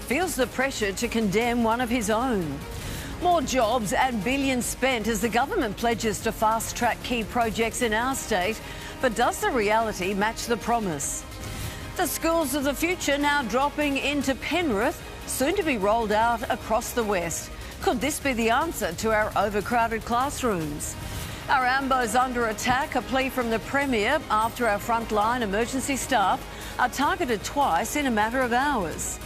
feels the pressure to condemn one of his own. More jobs and billions spent as the government pledges to fast-track key projects in our state. But does the reality match the promise? The schools of the future now dropping into Penrith, soon to be rolled out across the west. Could this be the answer to our overcrowded classrooms? Our Ambo's under attack, a plea from the Premier after our frontline emergency staff are targeted twice in a matter of hours.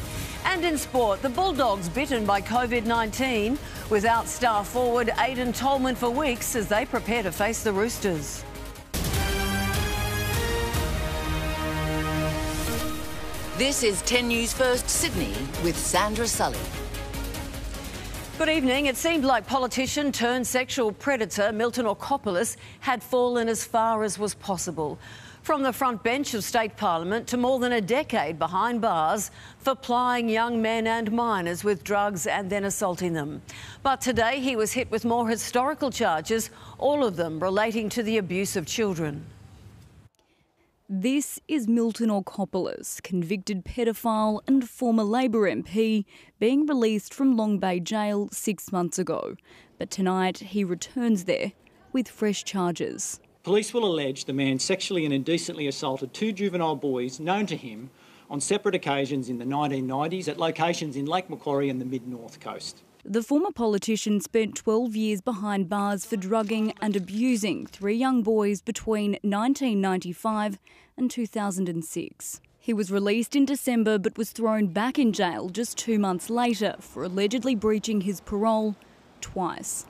And in sport, the Bulldogs bitten by COVID-19, without star forward Aidan Tolman for weeks as they prepare to face the Roosters. This is 10 News First Sydney with Sandra Sully. Good evening. It seemed like politician turned sexual predator Milton Orkopoulos had fallen as far as was possible. From the front bench of State Parliament to more than a decade behind bars for plying young men and minors with drugs and then assaulting them. But today he was hit with more historical charges, all of them relating to the abuse of children. This is Milton Orkopoulos, convicted paedophile and former Labor MP, being released from Long Bay Jail 6 months ago. But tonight he returns there with fresh charges. Police will allege the man sexually and indecently assaulted 2 juvenile boys known to him on separate occasions in the 1990s at locations in Lake Macquarie and the mid-North Coast. The former politician spent 12 years behind bars for drugging and abusing 3 young boys between 1995 and 2006. He was released in December but was thrown back in jail just 2 months later for allegedly breaching his parole twice.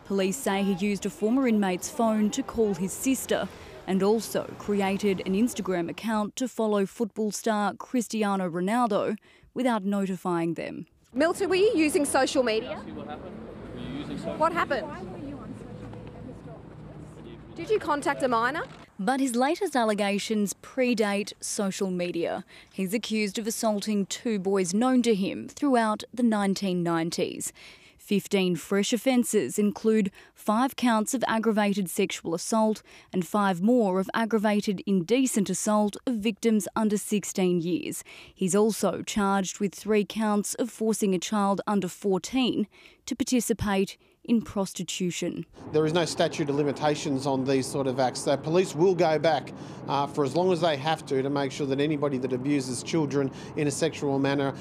Police say he used a former inmate's phone to call his sister and also created an Instagram account to follow football star Cristiano Ronaldo without notifying them. Milton, were you using social media? What happened? Were you using social What happened? Did you contact a minor? But his latest allegations predate social media. He's accused of assaulting 2 boys known to him throughout the 1990s. 15 fresh offences include 5 counts of aggravated sexual assault and 5 more of aggravated indecent assault of victims under 16 years. He's also charged with 3 counts of forcing a child under 14 to participate in prostitution. There is no statute of limitations on these sort of acts. So police will go back for as long as they have to make sure that anybody that abuses children in a sexual manner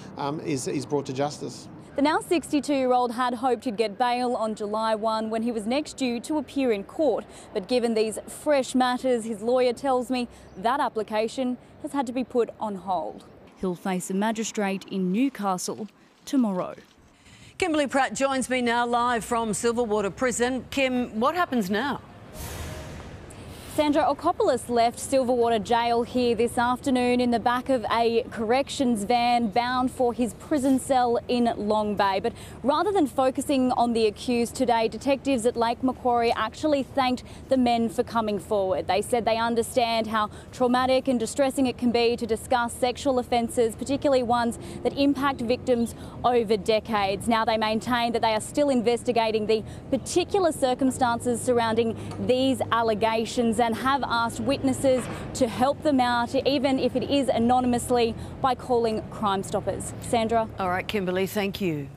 is brought to justice. The now 62-year-old had hoped he'd get bail on July 1 when he was next due to appear in court. But given these fresh matters, his lawyer tells me that application has had to be put on hold. He'll face a magistrate in Newcastle tomorrow. Kimberly Pratt joins me now live from Silverwater Prison. Kim, what happens now? Sandra, Orkopoulos left Silverwater Jail here this afternoon in the back of a corrections van bound for his prison cell in Long Bay. But rather than focusing on the accused today, detectives at Lake Macquarie actually thanked the men for coming forward. They said they understand how traumatic and distressing it can be to discuss sexual offences, particularly ones that impact victims over decades. Now they maintain that they are still investigating the particular circumstances surrounding these allegations and have asked witnesses to help them out, even if it is anonymously, by calling Crime Stoppers. Sandra? All right, Kimberly, thank you.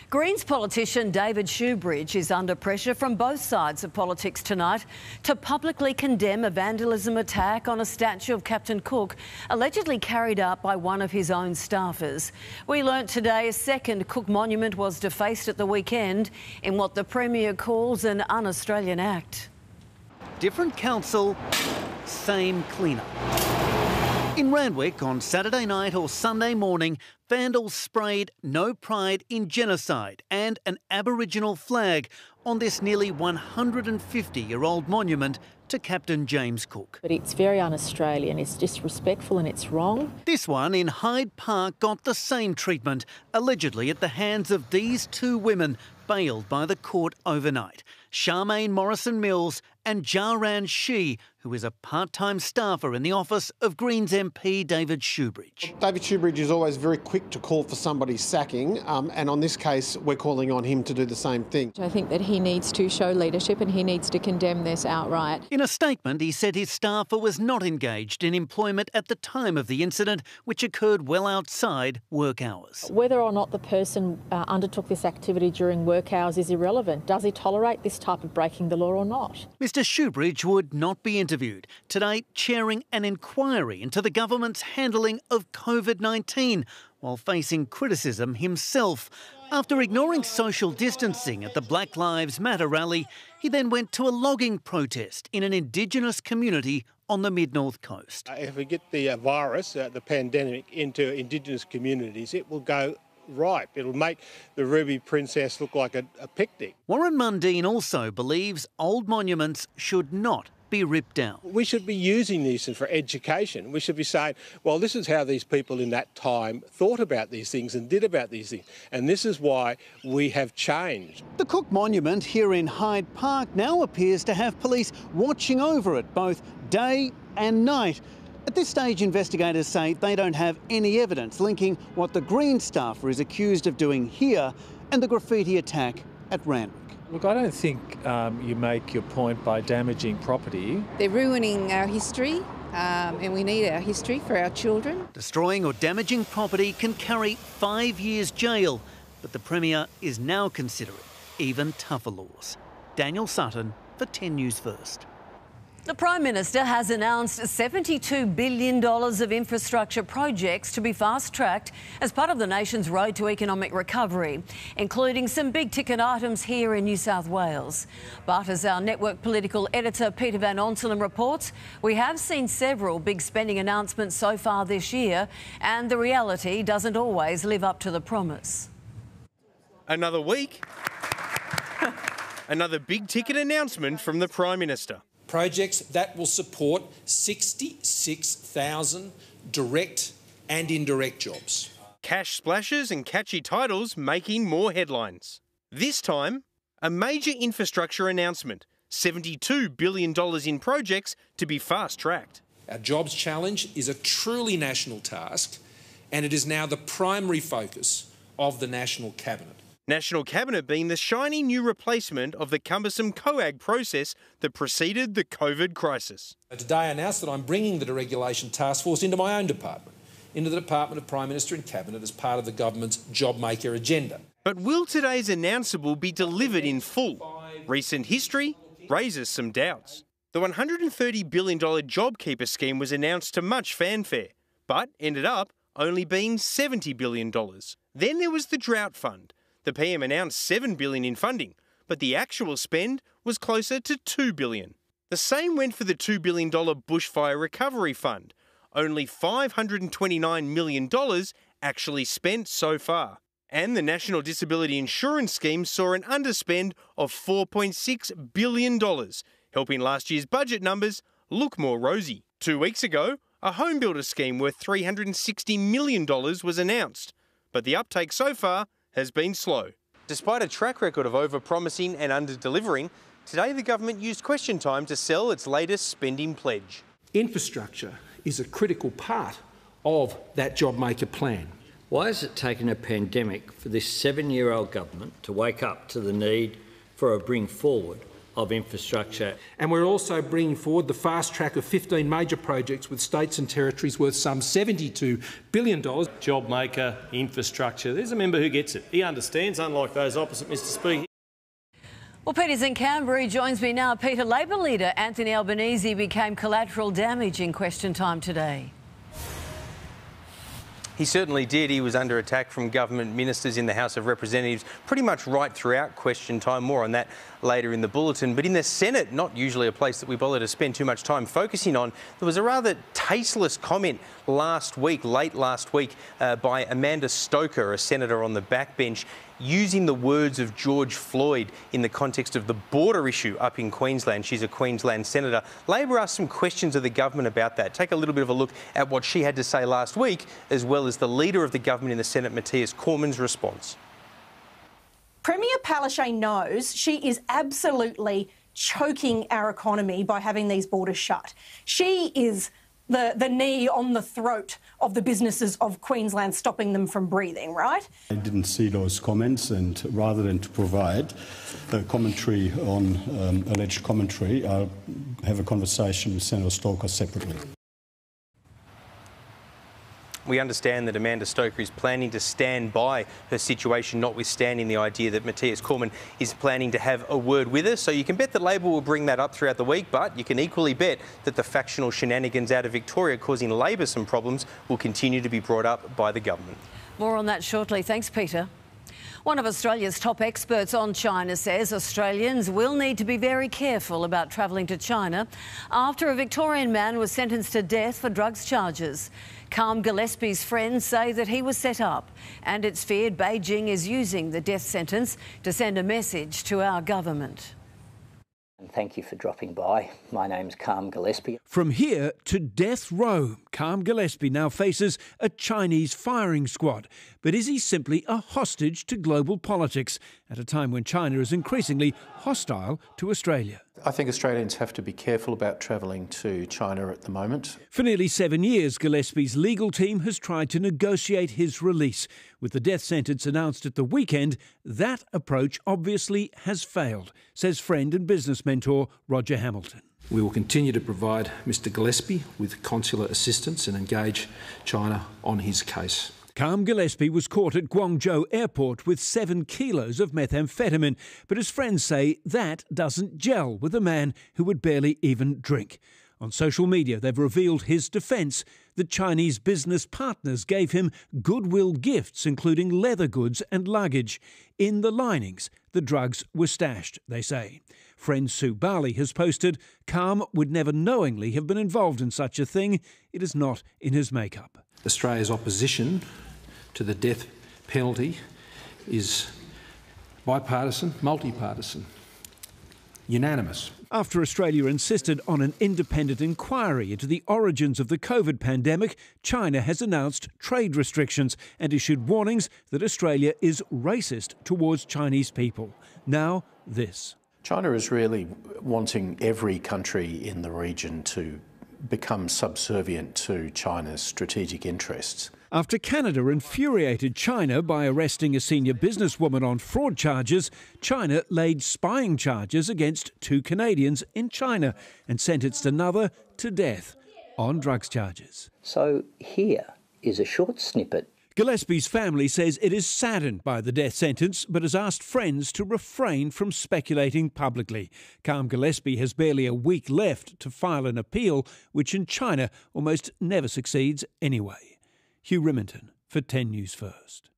Greens politician David Shoebridge is under pressure from both sides of politics tonight to publicly condemn a vandalism attack on a statue of Captain Cook, allegedly carried out by one of his own staffers. We learnt today a second Cook monument was defaced at the weekend in what the Premier calls an un-Australian act. Different council, same cleanup. In Randwick on Saturday night or Sunday morning, vandals sprayed "No Pride in Genocide" and an Aboriginal flag on this nearly 150-year-old monument to Captain James Cook. But it's very un-Australian, it's disrespectful and it's wrong. This one in Hyde Park got the same treatment, allegedly at the hands of these 2 women bailed by the court overnight. Charmaine Morrison-Mills and Jaran Shee, who is a part-time staffer in the office of Greens MP David Shoebridge. David Shoebridge is always very quick to call for somebody's sacking, and on this case we're calling on him to do the same thing. I think that he he needs to show leadership and he needs to condemn this outright. In a statement, he said his staffer was not engaged in employment at the time of the incident, which occurred well outside work hours. Whether or not the person undertook this activity during work hours is irrelevant. Does he tolerate this type of breaking the law or not? Mr Shoebridge would not be interviewed, today chairing an inquiry into the government's handling of COVID-19 while facing criticism himself. After ignoring social distancing at the Black Lives Matter rally, he then went to a logging protest in an Indigenous community on the mid-north coast. If we get the virus, the pandemic, into Indigenous communities, it will go ripe. It'll make the Ruby Princess look like a picnic. Warren Mundine also believes old monuments should not be ripped down. We should be using these for education. We should be saying, well, this is how these people in that time thought about these things and did about these things. And this is why we have changed. The Cook Monument here in Hyde Park now appears to have police watching over it both day and night. At this stage, investigators say they don't have any evidence linking what the Green staffer is accused of doing here and the graffiti attack at Randwick. Look, I don't think you make your point by damaging property. They're ruining our history and we need our history for our children. Destroying or damaging property can carry 5 years jail, but the Premier is now considering even tougher laws. Daniel Sutton for 10 News First. The Prime Minister has announced $72 billion of infrastructure projects to be fast-tracked as part of the nation's road to economic recovery, including some big-ticket items here in New South Wales. But as our network political editor Peter Van Onselen reports, we have seen several big spending announcements so far this year, and the reality doesn't always live up to the promise. Another week, another big-ticket announcement from the Prime Minister. Projects that will support 66,000 direct and indirect jobs. Cash splashes and catchy titles making more headlines. This time, a major infrastructure announcement, $72 billion in projects to be fast-tracked. Our jobs challenge is a truly national task, and it is now the primary focus of the National Cabinet. National Cabinet being the shiny new replacement of the cumbersome COAG process that preceded the COVID crisis. Today I announced that I'm bringing the deregulation task force into my own department, into the Department of Prime Minister and Cabinet as part of the government's JobMaker agenda. But will today's announceable be delivered in full? Recent history raises some doubts. The $130 billion JobKeeper scheme was announced to much fanfare, but ended up only being $70 billion. Then there was the Drought Fund. The PM announced $7 billion in funding, but the actual spend was closer to $2 billion. The same went for the $2 billion Bushfire Recovery Fund. Only $529 million actually spent so far. And the National Disability Insurance Scheme saw an underspend of $4.6 billion, helping last year's budget numbers look more rosy. 2 weeks ago, a home builder scheme worth $360 million was announced, but the uptake so far has been slow. Despite a track record of over-promising and under-delivering, today the government used question time to sell its latest spending pledge. Infrastructure is a critical part of that JobMaker plan. Why has it taken a pandemic for this 7-year-old government to wake up to the need for a bring forward of infrastructure? And we're also bringing forward the fast track of 15 major projects with states and territories worth some $72 billion. JobMaker, infrastructure. There's a member who gets it. He understands, unlike those opposite Mr Speaker. Well, Peter's in Canberra. He joins me now. Peter, Labor leader Anthony Albanese became collateral damage in question time today. He certainly did. He was under attack from government ministers in the House of Representatives pretty much right throughout question time. More on that later in the bulletin. But in the Senate, not usually a place that we bother to spend too much time focusing on, there was a rather tasteless comment late last week, by Amanda Stoker, a senator on the backbench, using the words of George Floyd in the context of the border issue up in Queensland. She's a Queensland senator. Labor asked some questions of the government about that. Take a little bit of a look at what she had to say last week, as well as the leader of the government in the Senate, Matthias Cormann's response. Premier Palaszczuk knows she is absolutely choking our economy by having these borders shut. She is the knee on the throat of the businesses of Queensland, stopping them from breathing, right? I didn't see those comments, and rather than to provide a commentary on alleged commentary, I'll have a conversation with Senator Stoker separately. We understand that Amanda Stoker is planning to stand by her situation, notwithstanding the idea that Matthias Cormann is planning to have a word with her. So you can bet that Labor will bring that up throughout the week, but you can equally bet that the factional shenanigans out of Victoria causing Labor some problems will continue to be brought up by the government. More on that shortly. Thanks, Peter. One of Australia's top experts on China says Australians will need to be very careful about travelling to China after a Victorian man was sentenced to death for drugs charges. Calm Gillespie's friends say that he was set up, and it's feared Beijing is using the death sentence to send a message to our government. And thank you for dropping by. My name's Calm Gillespie. From here to death row, Calm Gillespie now faces a Chinese firing squad. But is he simply a hostage to global politics at a time when China is increasingly hostile to Australia? I think Australians have to be careful about travelling to China at the moment. For nearly 7 years, Gillespie's legal team has tried to negotiate his release. With the death sentence announced at the weekend, that approach obviously has failed, says friend and business mentor Roger Hamilton. We will continue to provide Mr Gillespie with consular assistance and engage China on his case. Calm Gillespie was caught at Guangzhou airport with 7 kilos of methamphetamine, but his friends say that doesn't gel with a man who would barely even drink. On social media, they've revealed his defence that Chinese business partners gave him goodwill gifts, including leather goods and luggage. In the linings, the drugs were stashed, they say. Friend Sue Barley has posted, Calm would never knowingly have been involved in such a thing. It is not in his makeup. Australia's opposition to the death penalty is bipartisan, multi-partisan, unanimous. After Australia insisted on an independent inquiry into the origins of the COVID pandemic, China has announced trade restrictions and issued warnings that Australia is racist towards Chinese people. Now, this. China is really wanting every country in the region to become subservient to China's strategic interests. After Canada infuriated China by arresting a senior businesswoman on fraud charges, China laid spying charges against 2 Canadians in China and sentenced another to death on drugs charges. So here is a short snippet. Gillespie's family says it is saddened by the death sentence, but has asked friends to refrain from speculating publicly. Calm Gillespie has barely a week left to file an appeal, which in China almost never succeeds anyway. Hugh Riminton for 10 News First.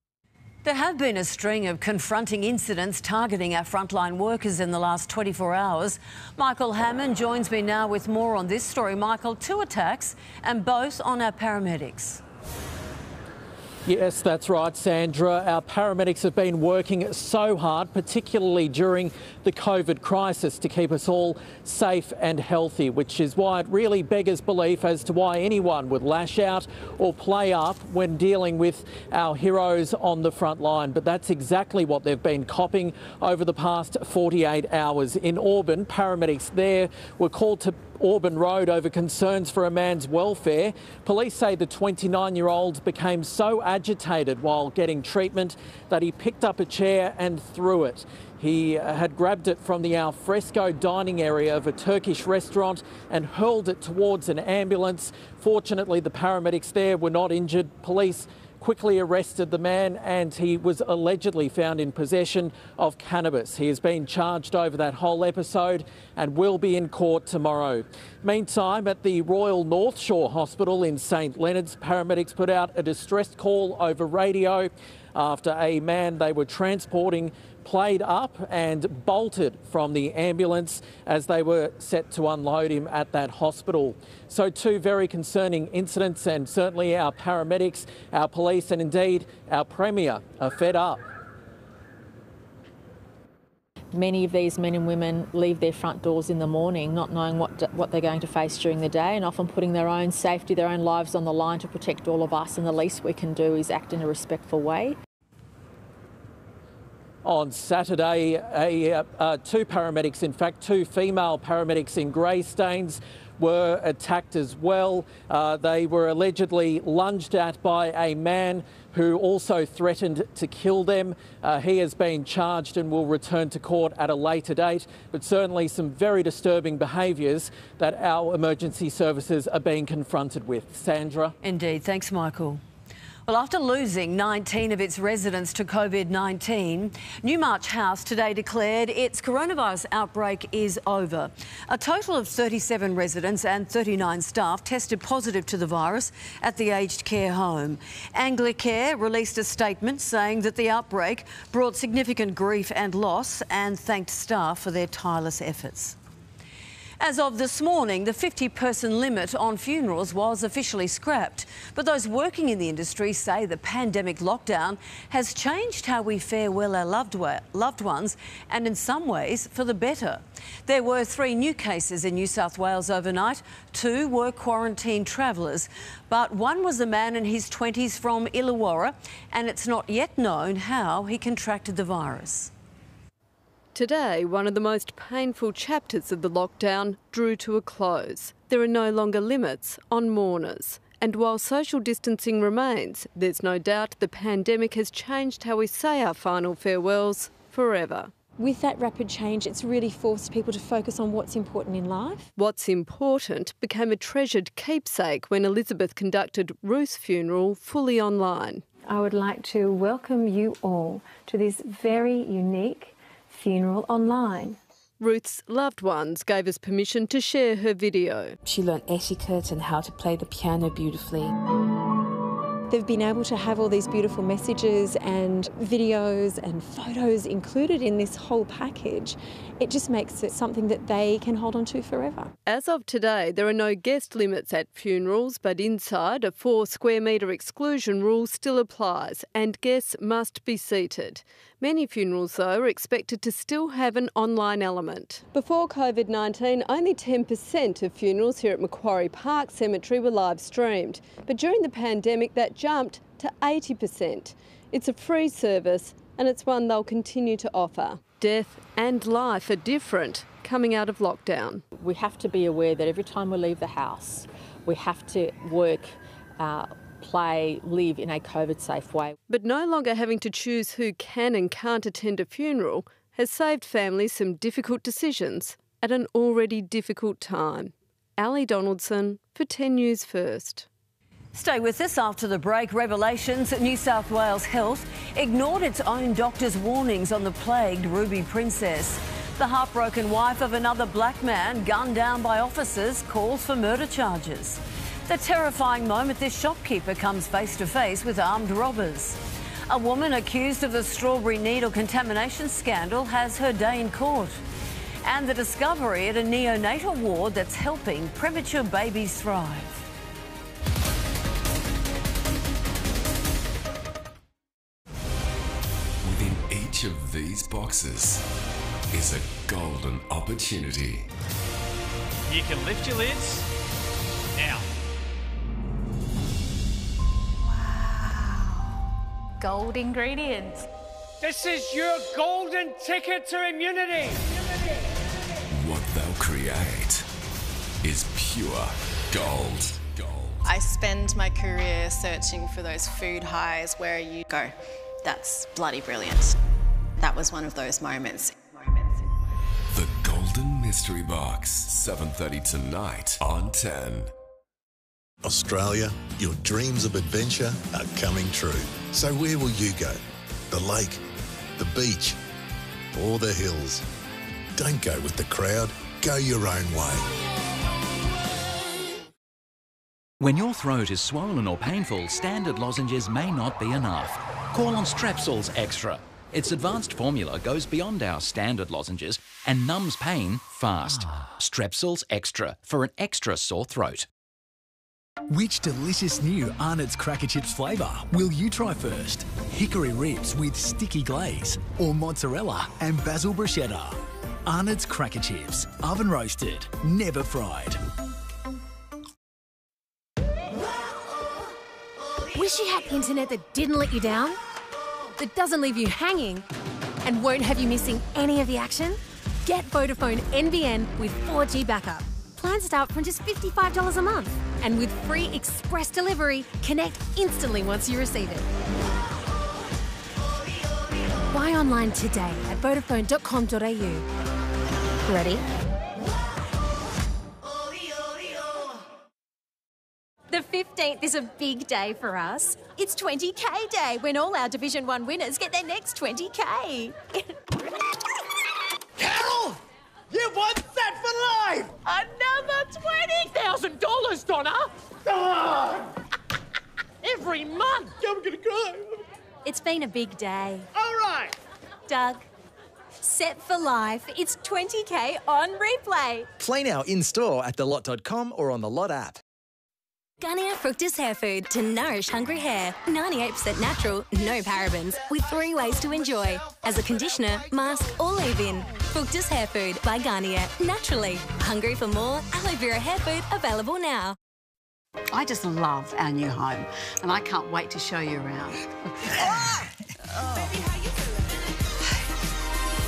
There have been a string of confronting incidents targeting our frontline workers in the last 24 hours. Michael Hammond joins me now with more on this story. Michael, 2 attacks and both on our paramedics. Yes, that's right, Sandra. Our paramedics have been working so hard, particularly during the COVID crisis, to keep us all safe and healthy, which is why it really beggars belief as to why anyone would lash out or play up when dealing with our heroes on the front line. But that's exactly what they've been copping over the past 48 hours. In Auburn, paramedics there were called to Auburn Road over concerns for a man's welfare. Police say the 29-year-old became so agitated while getting treatment that he picked up a chair and threw it. He had grabbed it from the alfresco dining area of a Turkish restaurant and hurled it towards an ambulance. Fortunately, the paramedics there were not injured. Police quickly arrested the man and he was allegedly found in possession of cannabis. He has been charged over that whole episode and will be in court tomorrow. Meantime, at the Royal North Shore Hospital in St Leonard's, paramedics put out a distress call over radio after a man they were transporting played up and bolted from the ambulance as they were set to unload him at that hospital. So 2 very concerning incidents, and certainly our paramedics, our police and indeed our Premier are fed up. Many of these men and women leave their front doors in the morning not knowing what they're going to face during the day, and often putting their own safety, their own lives on the line to protect all of us, and the least we can do is act in a respectful way. On Saturday, 2 paramedics, in fact 2 female paramedics in Greystanes, were attacked as well. They were allegedly lunged at by a man who also threatened to kill them. He has been charged and will return to court at a later date, but certainly some very disturbing behaviours that our emergency services are being confronted with. Sandra? Indeed. Thanks, Michael. Well, after losing 19 of its residents to COVID-19, Newmarch House today declared its coronavirus outbreak is over. A total of 37 residents and 39 staff tested positive to the virus at the aged care home. Anglicare released a statement saying that the outbreak brought significant grief and loss and thanked staff for their tireless efforts. As of this morning, the 50-person limit on funerals was officially scrapped. But those working in the industry say the pandemic lockdown has changed how we farewell our loved ones, and in some ways for the better. There were 3 new cases in New South Wales overnight. 2 were quarantined travellers, but one was a man in his 20s from Illawarra, and it's not yet known how he contracted the virus. Today, one of the most painful chapters of the lockdown drew to a close. There are no longer limits on mourners. And while social distancing remains, there's no doubt the pandemic has changed how we say our final farewells forever. With that rapid change, it's really forced people to focus on what's important in life. What's important became a treasured keepsake when Elizabeth conducted Ruth's funeral fully online. I would like to welcome you all to this very unique funeral online. Ruth's loved ones gave us permission to share her video. She learnt etiquette and how to play the piano beautifully. They've been able to have all these beautiful messages and videos and photos included in this whole package. It just makes it something that they can hold on to forever. As of today, there are no guest limits at funerals, but inside a 4 square metre exclusion rule still applies and guests must be seated. Many funerals, though, are expected to still have an online element. Before COVID-19, only 10% of funerals here at Macquarie Park Cemetery were live streamed. But during the pandemic, that jumped to 80%. It's a free service and it's one they'll continue to offer. Death and life are different coming out of lockdown. We have to be aware that every time we leave the house, we have to work, play, live in a COVID-safe way. But no longer having to choose who can and can't attend a funeral has saved families some difficult decisions at an already difficult time. Ali Donaldson for 10 News First. Stay with us after the break. Revelations that New South Wales Health ignored its own doctor's warnings on the plagued Ruby Princess. The heartbroken wife of another black man gunned down by officers calls for murder charges. The terrifying moment this shopkeeper comes face to face with armed robbers. A woman accused of the strawberry needle contamination scandal has her day in court. And the discovery at a neonatal ward that's helping premature babies thrive. Within each of these boxes is a golden opportunity. You can lift your lids now. Gold ingredients. This is your golden ticket to immunity. What they'll create is pure gold. I spend my career searching for those food highs where you go, that's bloody brilliant. That was one of those moments. The Golden Mystery Box, 7:30 tonight on 10. Australia, your dreams of adventure are coming true. So where will you go? The lake, the beach, or the hills? Don't go with the crowd, go your own way. When your throat is swollen or painful, standard lozenges may not be enough. Call on Strepsils Extra. Its advanced formula goes beyond our standard lozenges and numbs pain fast. Strepsils Extra for an extra sore throat. Which delicious new Arnott's Cracker Chips flavour will you try first? Hickory ribs with sticky glaze or mozzarella and basil bruschetta? Arnott's Cracker Chips, oven roasted, never fried. Wish you had internet that didn't let you down? That doesn't leave you hanging and won't have you missing any of the action? Get Vodafone NBN with 4G backup. Plans start from just $55 a month. And with free express delivery, connect instantly once you receive it. Buy online today at vodafone.com.au. Ready? The 15th is a big day for us. It's 20K day when all our Division 1 winners get their next 20K. Carol! You won set for life! Another $20,000, Donna! Ah! Every month! I'm gonna cry. It's been a big day. All right! Doug, set for life. It's 20K on replay. Play now in-store at thelot.com or on the Lot app. Garnier Fructis Hair Food to nourish hungry hair. 98% natural, no parabens, with 3 ways to enjoy. As a conditioner, mask or leave-in. Fructis Hair Food by Garnier. Naturally. Hungry for more? Aloe Vera Hair Food available now. I just love our new home and I can't wait to show you around.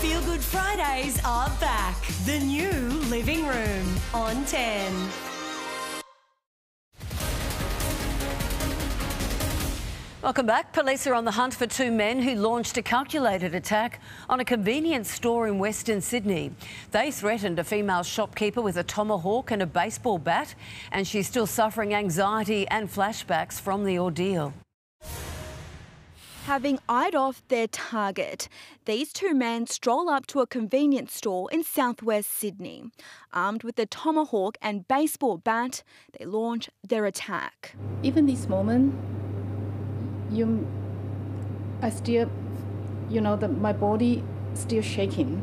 Feel Good Fridays are back. The new living room on 10. Welcome back. Police are on the hunt for 2 men who launched a calculated attack on a convenience store in Western Sydney. They threatened a female shopkeeper with a tomahawk and a baseball bat, and she's still suffering anxiety and flashbacks from the ordeal. Having eyed off their target, these 2 men stroll up to a convenience store in southwest Sydney. Armed with a tomahawk and baseball bat, they launch their attack. Even this moment, I still, my body still shaking.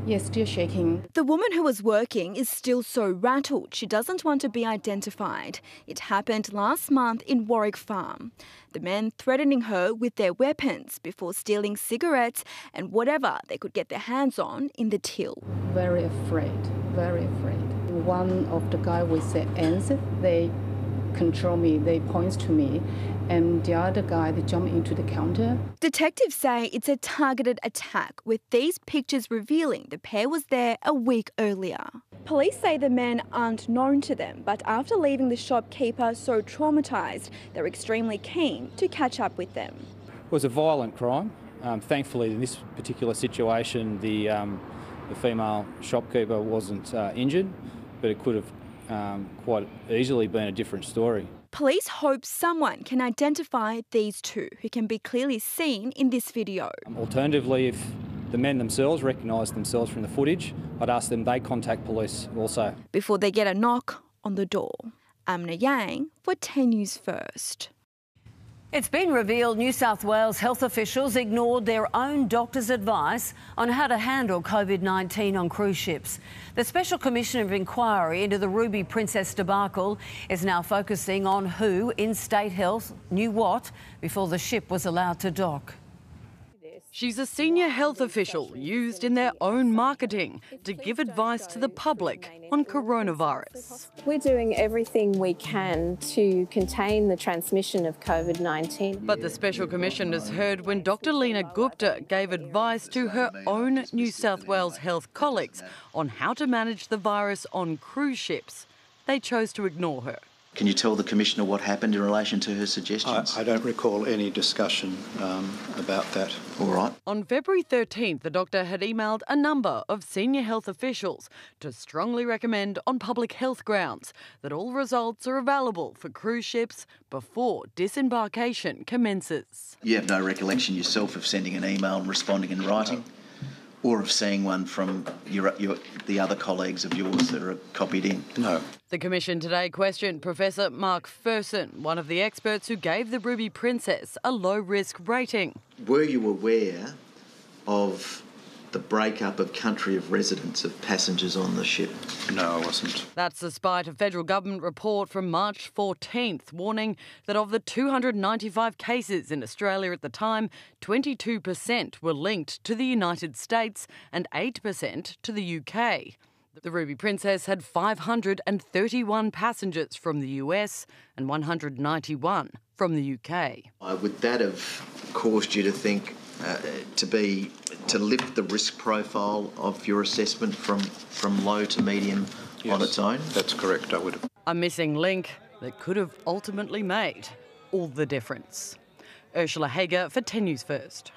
Yes, still shaking. The woman who was working is still so rattled she doesn't want to be identified. It happened last month in Warwick Farm. The men threatening her with their weapons before stealing cigarettes and whatever they could get their hands on in the till. Very afraid, very afraid. One of the guy with the ends, they control me, they point to me, and the other guy, they jump into the counter. Detectives say it's a targeted attack, with these pictures revealing the pair was there a week earlier. Police say the men aren't known to them, but after leaving the shopkeeper so traumatised, they're extremely keen to catch up with them. It was a violent crime. Thankfully, in this particular situation, the female shopkeeper wasn't injured, but it could have quite easily been a different story. Police hope someone can identify these 2 who can be clearly seen in this video. Alternatively, if the men themselves recognise themselves from the footage, I'd ask them they contact police also. Before they get a knock on the door. Amna Yang for 10 News First. It's been revealed New South Wales health officials ignored their own doctor's advice on how to handle COVID-19 on cruise ships. The Special Commission of Inquiry into the Ruby Princess debacle is now focusing on who in State Health knew what before the ship was allowed to dock. She's a senior health official used in their own marketing to give advice to the public on coronavirus. We're doing everything we can to contain the transmission of COVID-19. But the Special Commission has heard when Dr Lena Gupta gave advice to her own New South Wales health colleagues on how to manage the virus on cruise ships. They chose to ignore her. Can you tell the Commissioner what happened in relation to her suggestions? I don't recall any discussion about that. All right. On February 13th, the doctor had emailed a number of senior health officials to strongly recommend on public health grounds that all results are available for cruise ships before disembarkation commences. You have no recollection yourself of sending an email and responding in writing? Or of seeing one from the other colleagues of yours that are copied in? No. The Commission today questioned Professor Mark Ferson, one of the experts who gave the Ruby Princess a low-risk rating. Were you aware of the breakup of country of residence of passengers on the ship? No, I wasn't. That's despite a federal government report from March 14th warning that of the 295 cases in Australia at the time, 22% were linked to the United States and 8% to the UK. The Ruby Princess had 531 passengers from the US and 191 from the UK. Would that have caused you to think to lift the risk profile of your assessment from low to medium on its own? That's correct, I would have. A missing link that could have ultimately made all the difference. Ursula Hager for 10 News First.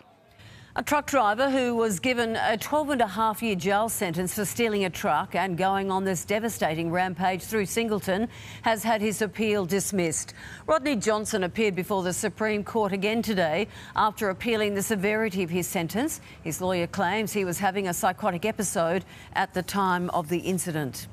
A truck driver who was given a 12-and-a-half-year jail sentence for stealing a truck and going on this devastating rampage through Singleton has had his appeal dismissed. Rodney Johnson appeared before the Supreme Court again today after appealing the severity of his sentence. His lawyer claims he was having a psychotic episode at the time of the incident.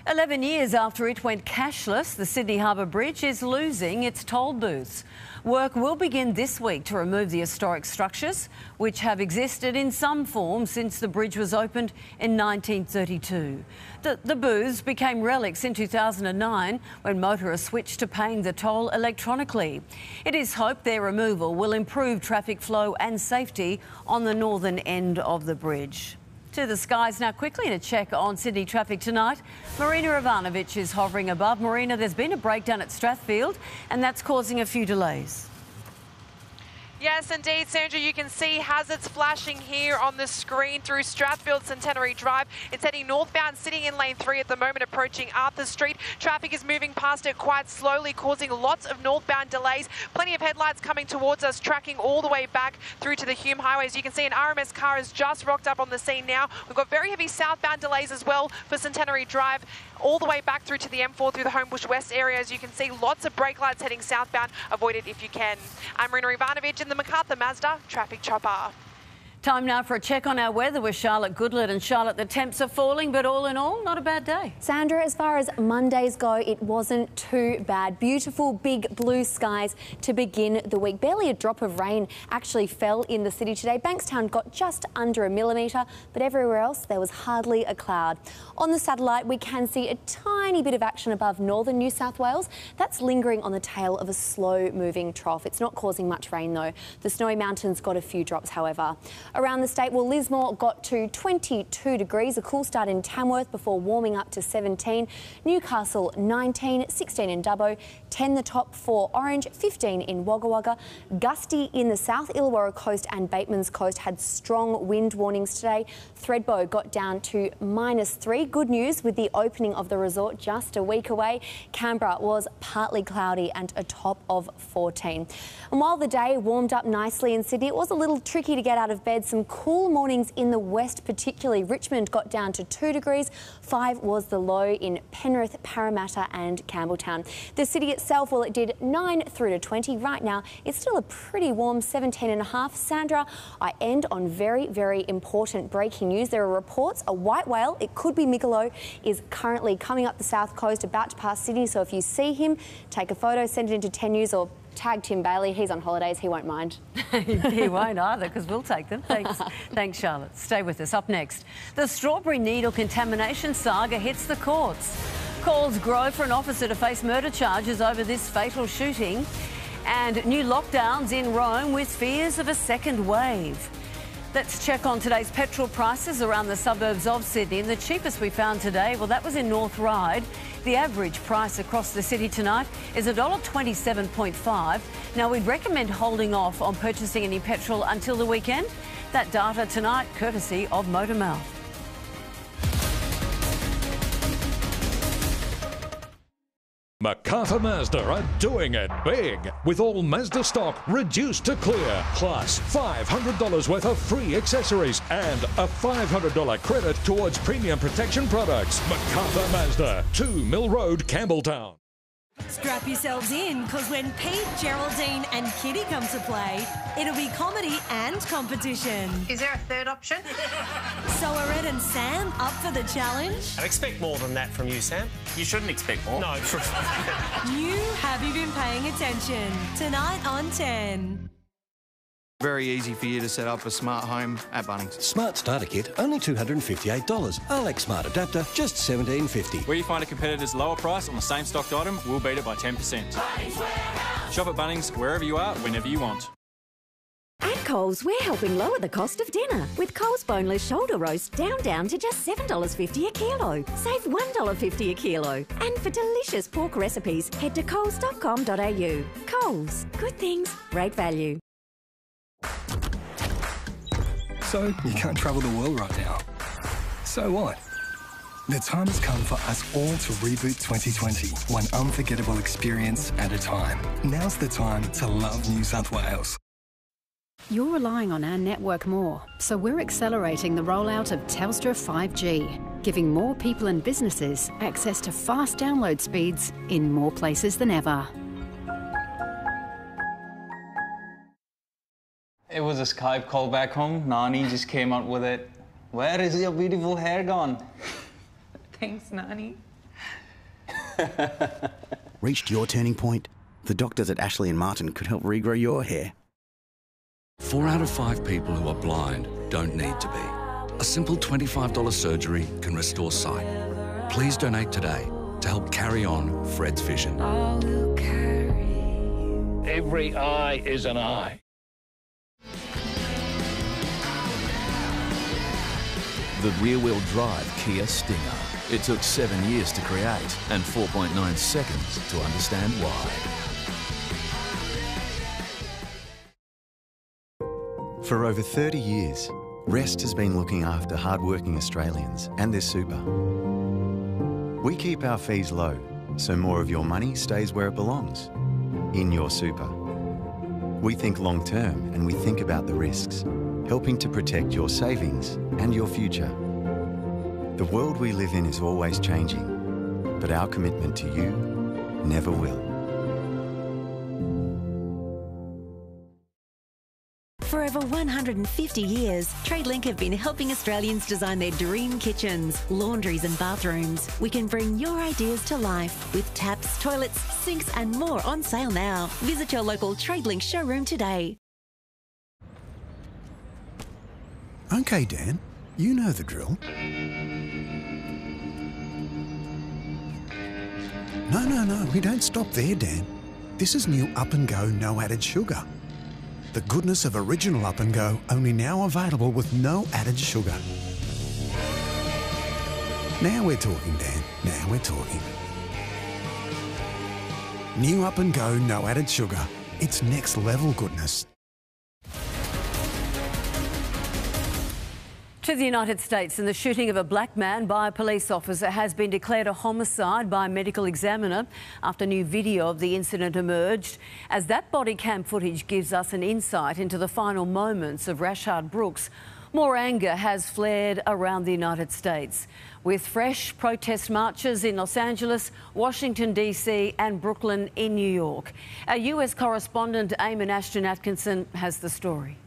11 years after it went cashless, the Sydney Harbour Bridge is losing its toll booths. Work will begin this week to remove the historic structures, which have existed in some form since the bridge was opened in 1932. The booths became relics in 2009 when motorists switched to paying the toll electronically. It is hoped their removal will improve traffic flow and safety on the northern end of the bridge. To the skies now quickly, and a check on Sydney traffic tonight. Marina Ivanovic is hovering above. Marina, there's been a breakdown at Strathfield and that's causing a few delays. Yes, indeed, Sandra, you can see hazards flashing here on the screen through Strathfield Centenary Drive. It's heading northbound, sitting in lane 3 at the moment, approaching Arthur Street. Traffic is moving past it quite slowly, causing lots of northbound delays. Plenty of headlights coming towards us, tracking all the way back through to the Hume Highway. As you can see, an RMS car has just rocked up on the scene now. We've got very heavy southbound delays as well for Centenary Drive, all the way back through to the M4 through the Homebush West area. As you can see, lots of brake lights heading southbound. Avoid it if you can. I'm Marina Ivanovic in the MacArthur Mazda Traffic Chopper. Time now for a check on our weather with Charlotte Goodlett. And Charlotte, the temps are falling, but all in all, not a bad day. Sandra, as far as Mondays go, it wasn't too bad. Beautiful big blue skies to begin the week. Barely a drop of rain actually fell in the city today. Bankstown got just under a millimetre, but everywhere else there was hardly a cloud. On the satellite, we can see a tiny bit of action above northern New South Wales. That's lingering on the tail of a slow-moving trough. It's not causing much rain, though. The Snowy Mountains got a few drops, however. Around the state, well, Lismore got to 22 degrees, a cool start in Tamworth before warming up to 17. Newcastle 19, 16 in Dubbo, 10 the top for Orange, 15 in Wagga Wagga. Gusty in the South Illawarra coast and Bateman's coast had strong wind warnings today. Thredbo got down to -3. Good news with the opening of the resort just a week away. Canberra was partly cloudy and a top of 14. And while the day warmed up nicely in Sydney, it was a little tricky to get out of bed. Some cool mornings in the west, particularly Richmond got down to 2 degrees. 5 was the low in Penrith, Parramatta and Campbelltown. The city itself, well, it did 9 through to 20. Right now, it's still a pretty warm 17.5. Sandra, I end on very, very important breaking news. There are reports a white whale, it could be Mikkelo, is currently coming up the south coast, about to pass Sydney. So if you see him, take a photo, send it into 10 News or tag Tim Bailey. He's on holidays, he won't mind. He won't either, because we'll take them. Thanks. Thanks, Charlotte. Stay with us. Up next, the strawberry needle contamination saga hits the courts. Calls grow for an officer to face murder charges over this fatal shooting, and new lockdowns in Rome with fears of a second wave. Let's check on today's petrol prices around the suburbs of Sydney. And the cheapest we found today, well, that was in North Ryde. The average price across the city tonight is $1.27.5. Now, we'd recommend holding off on purchasing any petrol until the weekend. That data tonight, courtesy of Motormouth. MacArthur Mazda are doing it big, with all Mazda stock reduced to clear, plus $500 worth of free accessories and a $500 credit towards premium protection products. MacArthur Mazda, 2 Mill Road, Campbelltown. Strap yourselves in, because when Pete, Geraldine and Kitty come to play, it'll be comedy and competition. Is there a third option? So are Ed and Sam up for the challenge? I expect more than that from you, Sam. You shouldn't expect more. No. New Have You Been Paying Attention? Tonight on 10. Very easy for you to set up a smart home at Bunnings. Smart starter kit, only $258. Alex Smart Adapter, just $17.50. Where you find a competitor's lower price on the same stocked item, we'll beat it by 10%. Shop at Bunnings wherever you are, whenever you want. At Coles, we're helping lower the cost of dinner with Coles boneless shoulder roast down to just $7.50 a kilo. Save $1.50 a kilo. And for delicious pork recipes, head to coles.com.au. Coles, good things, great value. So, you can't travel the world right now. So what? The time has come for us all to reboot 2020, one unforgettable experience at a time. Now's the time to love New South Wales. You're relying on our network more, so we're accelerating the rollout of Telstra 5G, giving more people and businesses access to fast download speeds in more places than ever. It was a Skype call back home. Nani just came out with it. Where is your beautiful hair gone? Thanks, Nani. Reached your turning point? The doctors at Ashley and Martin could help regrow your hair. 4 out of 5 people who are blind don't need to be. A simple $25 surgery can restore sight. Please donate today to help carry on Fred's vision. Every eye is an eye. The rear-wheel drive Kia Stinger. It took 7 years to create and 4.9 seconds to understand why. For over 30 years, Rest has been looking after hard-working Australians and their super. We keep our fees low, so more of your money stays where it belongs, in your super. We think long-term and we think about the risks, helping to protect your savings and your future. The world we live in is always changing, but our commitment to you never will. For over 150 years, TradeLink have been helping Australians design their dream kitchens, laundries and bathrooms. We can bring your ideas to life with taps, toilets, sinks and more on sale now. Visit your local TradeLink showroom today. OK, Dan, you know the drill. No, we don't stop there, Dan. This is new Up and Go No Added Sugar. The goodness of original Up and Go, only now available with no added sugar. Now we're talking, Dan. Now we're talking. New Up and Go No Added Sugar. It's next level goodness. To the United States, and the shooting of a black man by a police officer has been declared a homicide by a medical examiner after new video of the incident emerged, as that body cam footage gives us an insight into the final moments of Rashard Brooks. More anger has flared around the United States, with fresh protest marches in Los Angeles, Washington DC and Brooklyn in New York. Our US correspondent Eamon Ashton-Atkinson has the story.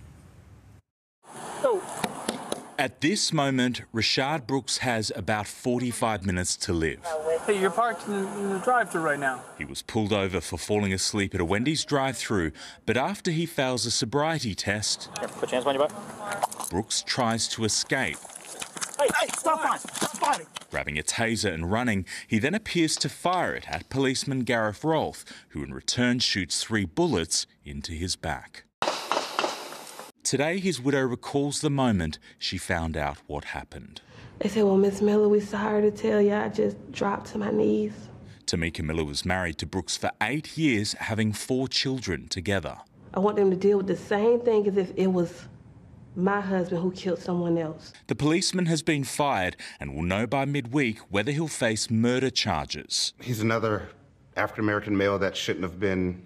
At this moment, Rashard Brooks has about 45 minutes to live. Hey, you're parked in the drive-thru right now. He was pulled over for falling asleep at a Wendy's drive-thru, but after he fails a sobriety test, Put your hands behind your butt. Brooks tries to escape. Hey, stop fighting! Stop fighting! Grabbing a taser and running, he then appears to fire it at policeman Gareth Rolfe, who in return shoots 3 bullets into his back. Today, his widow recalls the moment she found out what happened. They said, well, Miss Miller, we're sorry to tell you, I just dropped to my knees. Tamika Miller was married to Brooks for 8 years, having 4 children together. I want them to deal with the same thing as if it was my husband who killed someone else. The policeman has been fired and will know by midweek whether he'll face murder charges. He's another African-American male that shouldn't have been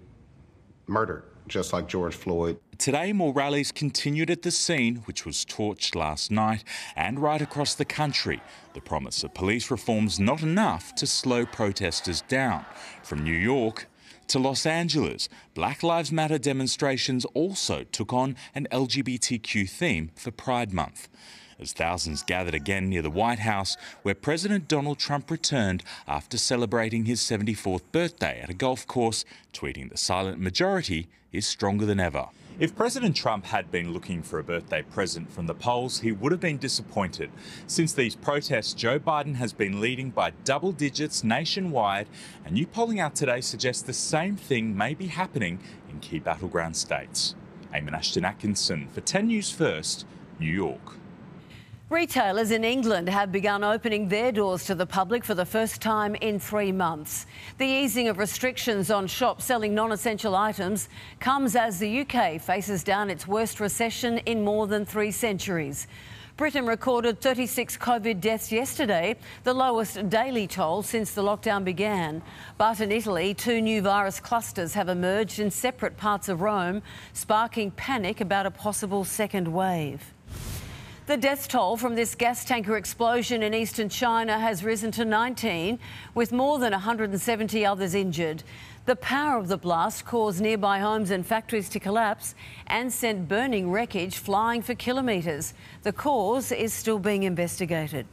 murdered, just like George Floyd. Today, more rallies continued at the scene, which was torched last night, and right across the country. The promise of police reform's not enough to slow protesters down. From New York to Los Angeles, Black Lives Matter demonstrations also took on an LGBTQ theme for Pride Month, as thousands gathered again near the White House, where President Donald Trump returned after celebrating his 74th birthday at a golf course, tweeting the silent majority is stronger than ever. If President Trump had been looking for a birthday present from the polls, he would have been disappointed. Since these protests, Joe Biden has been leading by double digits nationwide, and new polling out today suggests the same thing may be happening in key battleground states. Eamon Ashton-Atkinson for 10 News First, New York. Retailers in England have begun opening their doors to the public for the first time in 3 months. The easing of restrictions on shops selling non-essential items comes as the UK faces down its worst recession in more than 3 centuries. Britain recorded 36 COVID deaths yesterday, the lowest daily toll since the lockdown began. But in Italy, 2 new virus clusters have emerged in separate parts of Rome, sparking panic about a possible second wave. The death toll from this gas tanker explosion in eastern China has risen to 19, with more than 170 others injured. The power of the blast caused nearby homes and factories to collapse and sent burning wreckage flying for kilometres. The cause is still being investigated.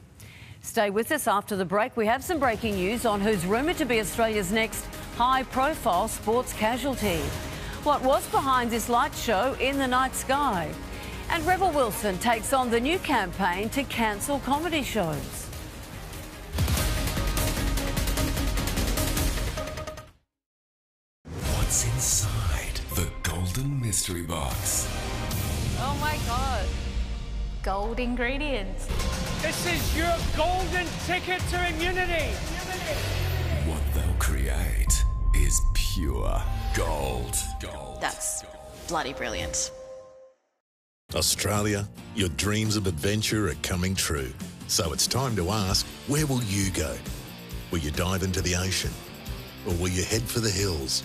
Stay with us after the break. We have some breaking news on who's rumoured to be Australia's next high-profile sports casualty. What was behind this light show in the night sky? And Rebel Wilson takes on the new campaign to cancel comedy shows. What's inside the golden mystery box? Oh my God. Gold ingredients. This is your golden ticket to immunity. What they'll create is pure gold. That's bloody brilliant. Australia, your dreams of adventure are coming true. So it's time to ask, where will you go? Will you dive into the ocean? Or will you head for the hills?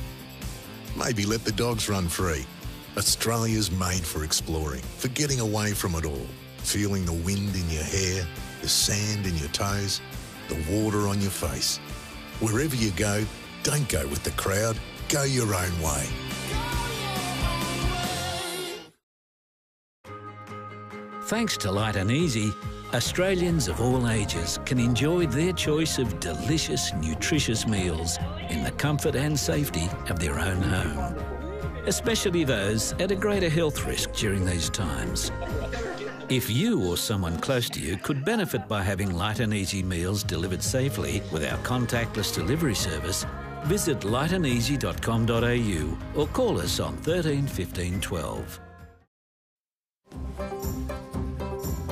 Maybe let the dogs run free. Australia's made for exploring, for getting away from it all. Feeling the wind in your hair, the sand in your toes, the water on your face. Wherever you go, don't go with the crowd, go your own way. Thanks to Light and Easy, Australians of all ages can enjoy their choice of delicious, nutritious meals in the comfort and safety of their own home. Especially those at a greater health risk during these times. If you or someone close to you could benefit by having Light and Easy meals delivered safely with our contactless delivery service, visit lightandeasy.com.au or call us on 13 15 12.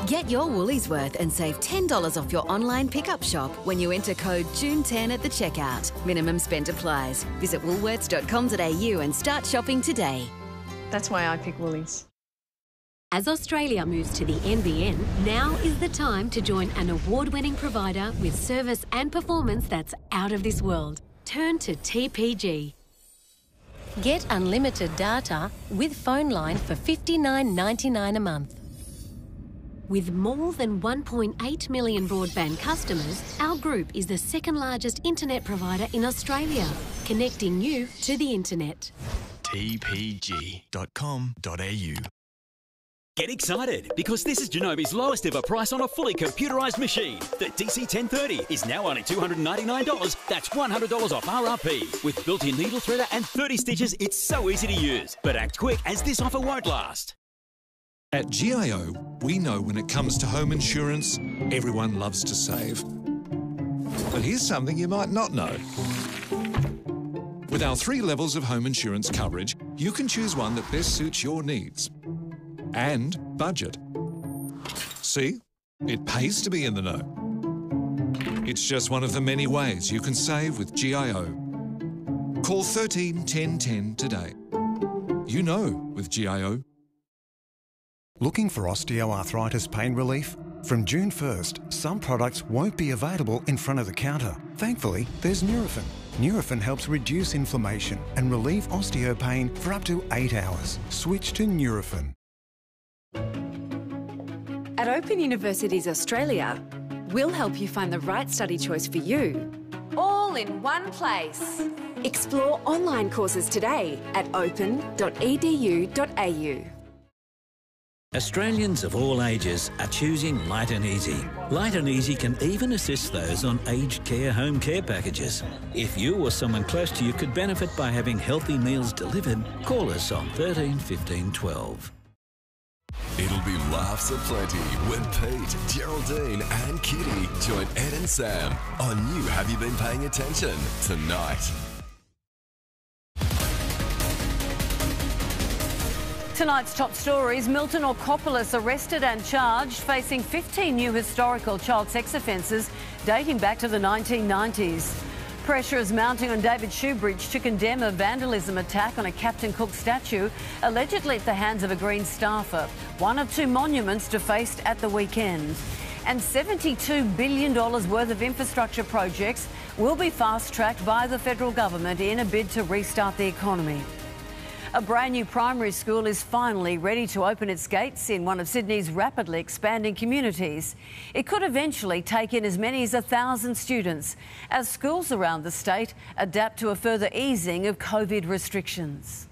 Get your Woolies worth and save $10 off your online pickup shop when you enter code JUNE10 at the checkout. Minimum spend applies. Visit woolworths.com.au and start shopping today. That's why I pick Woolies. As Australia moves to the NBN, now is the time to join an award-winning provider with service and performance that's out of this world. Turn to TPG. Get unlimited data with phone line for $59.99 a month. With more than 1.8 million broadband customers, our group is the second largest internet provider in Australia, connecting you to the internet. tpg.com.au. Get excited, because this is Genomi's lowest ever price on a fully computerised machine. The DC1030 is now only $299. That's $100 off RRP. With built-in needle threader and 30 stitches, it's so easy to use. But act quick, as this offer won't last. At GIO, we know when it comes to home insurance, everyone loves to save. But here's something you might not know. With our 3 levels of home insurance coverage, you can choose one that best suits your needs and budget. See? It pays to be in the know. It's just one of the many ways you can save with GIO. Call 13 10 10 today. You know with GIO. Looking for osteoarthritis pain relief? From June 1st, some products won't be available in front of the counter. Thankfully, there's Nurofen. Nurofen helps reduce inflammation and relieve osteopain for up to 8 hours. Switch to Nurofen. At Open Universities Australia, we'll help you find the right study choice for you. All in one place. Explore online courses today at open.edu.au. Australians of all ages are choosing Light and Easy. Light and Easy can even assist those on aged care home care packages. If you or someone close to you could benefit by having healthy meals delivered, call us on 13 15 12. It'll be laughs aplenty when Pete, Geraldine and Kitty join Ed and Sam on New Have You Been Paying Attention tonight. Tonight's top stories: Milton Orkopoulos arrested and charged, facing 15 new historical child sex offences dating back to the 1990s. Pressure is mounting on David Shoebridge to condemn a vandalism attack on a Captain Cook statue, allegedly at the hands of a Green staffer, one of two monuments defaced at the weekend. And $72 billion worth of infrastructure projects will be fast-tracked by the federal government in a bid to restart the economy. A brand new primary school is finally ready to open its gates in one of Sydney's rapidly expanding communities. It could eventually take in as many as 1,000 students as schools around the state adapt to a further easing of COVID restrictions.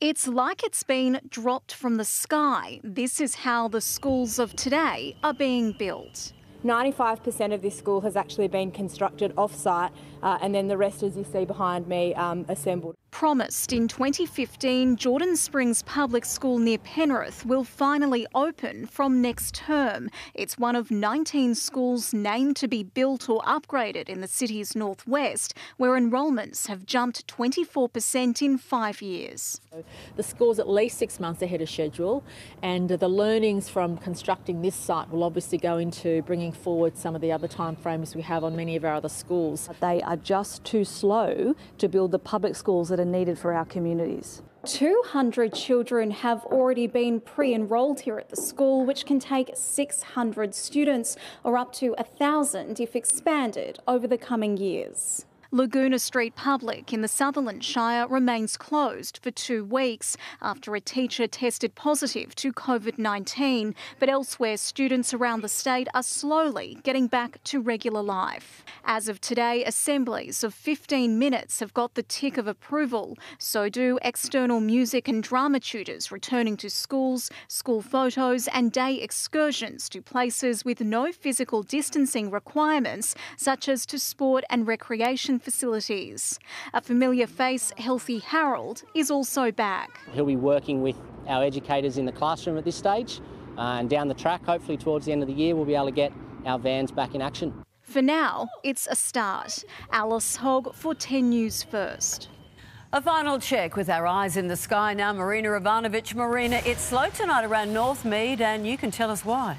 It's like it's been dropped from the sky. This is how the schools of today are being built. 95% of this school has actually been constructed off-site and then the rest, as you see behind me, assembled. Promised in 2015, Jordan Springs Public School near Penrith will finally open from next term. It's one of 19 schools named to be built or upgraded in the city's northwest, where enrolments have jumped 24% in 5 years. The school's at least 6 months ahead of schedule, and the learnings from constructing this site will obviously go into bringing forward some of the other timeframes we have on many of our other schools. They are just too slow to build the public schools that are needed for our communities. 200 children have already been pre-enrolled here at the school, which can take 600 students or up to 1,000 if expanded over the coming years. Laguna Street Public in the Sutherland Shire remains closed for 2 weeks after a teacher tested positive to COVID-19. But elsewhere, students around the state are slowly getting back to regular life. As of today, assemblies of 15 minutes have got the tick of approval. So do external music and drama tutors returning to schools, school photos and day excursions to places with no physical distancing requirements, such as to sport and recreation facilities. A familiar face, Healthy Harold, is also back. He'll be working with our educators in the classroom at this stage, and down the track, hopefully towards the end of the year, we'll be able to get our vans back in action. For now, it's a start. Alice Hogg for 10 News First. A final check with our eyes in the sky now. Marina Ivanovic. Marina, it's slow tonight around Northmead, and you can tell us why.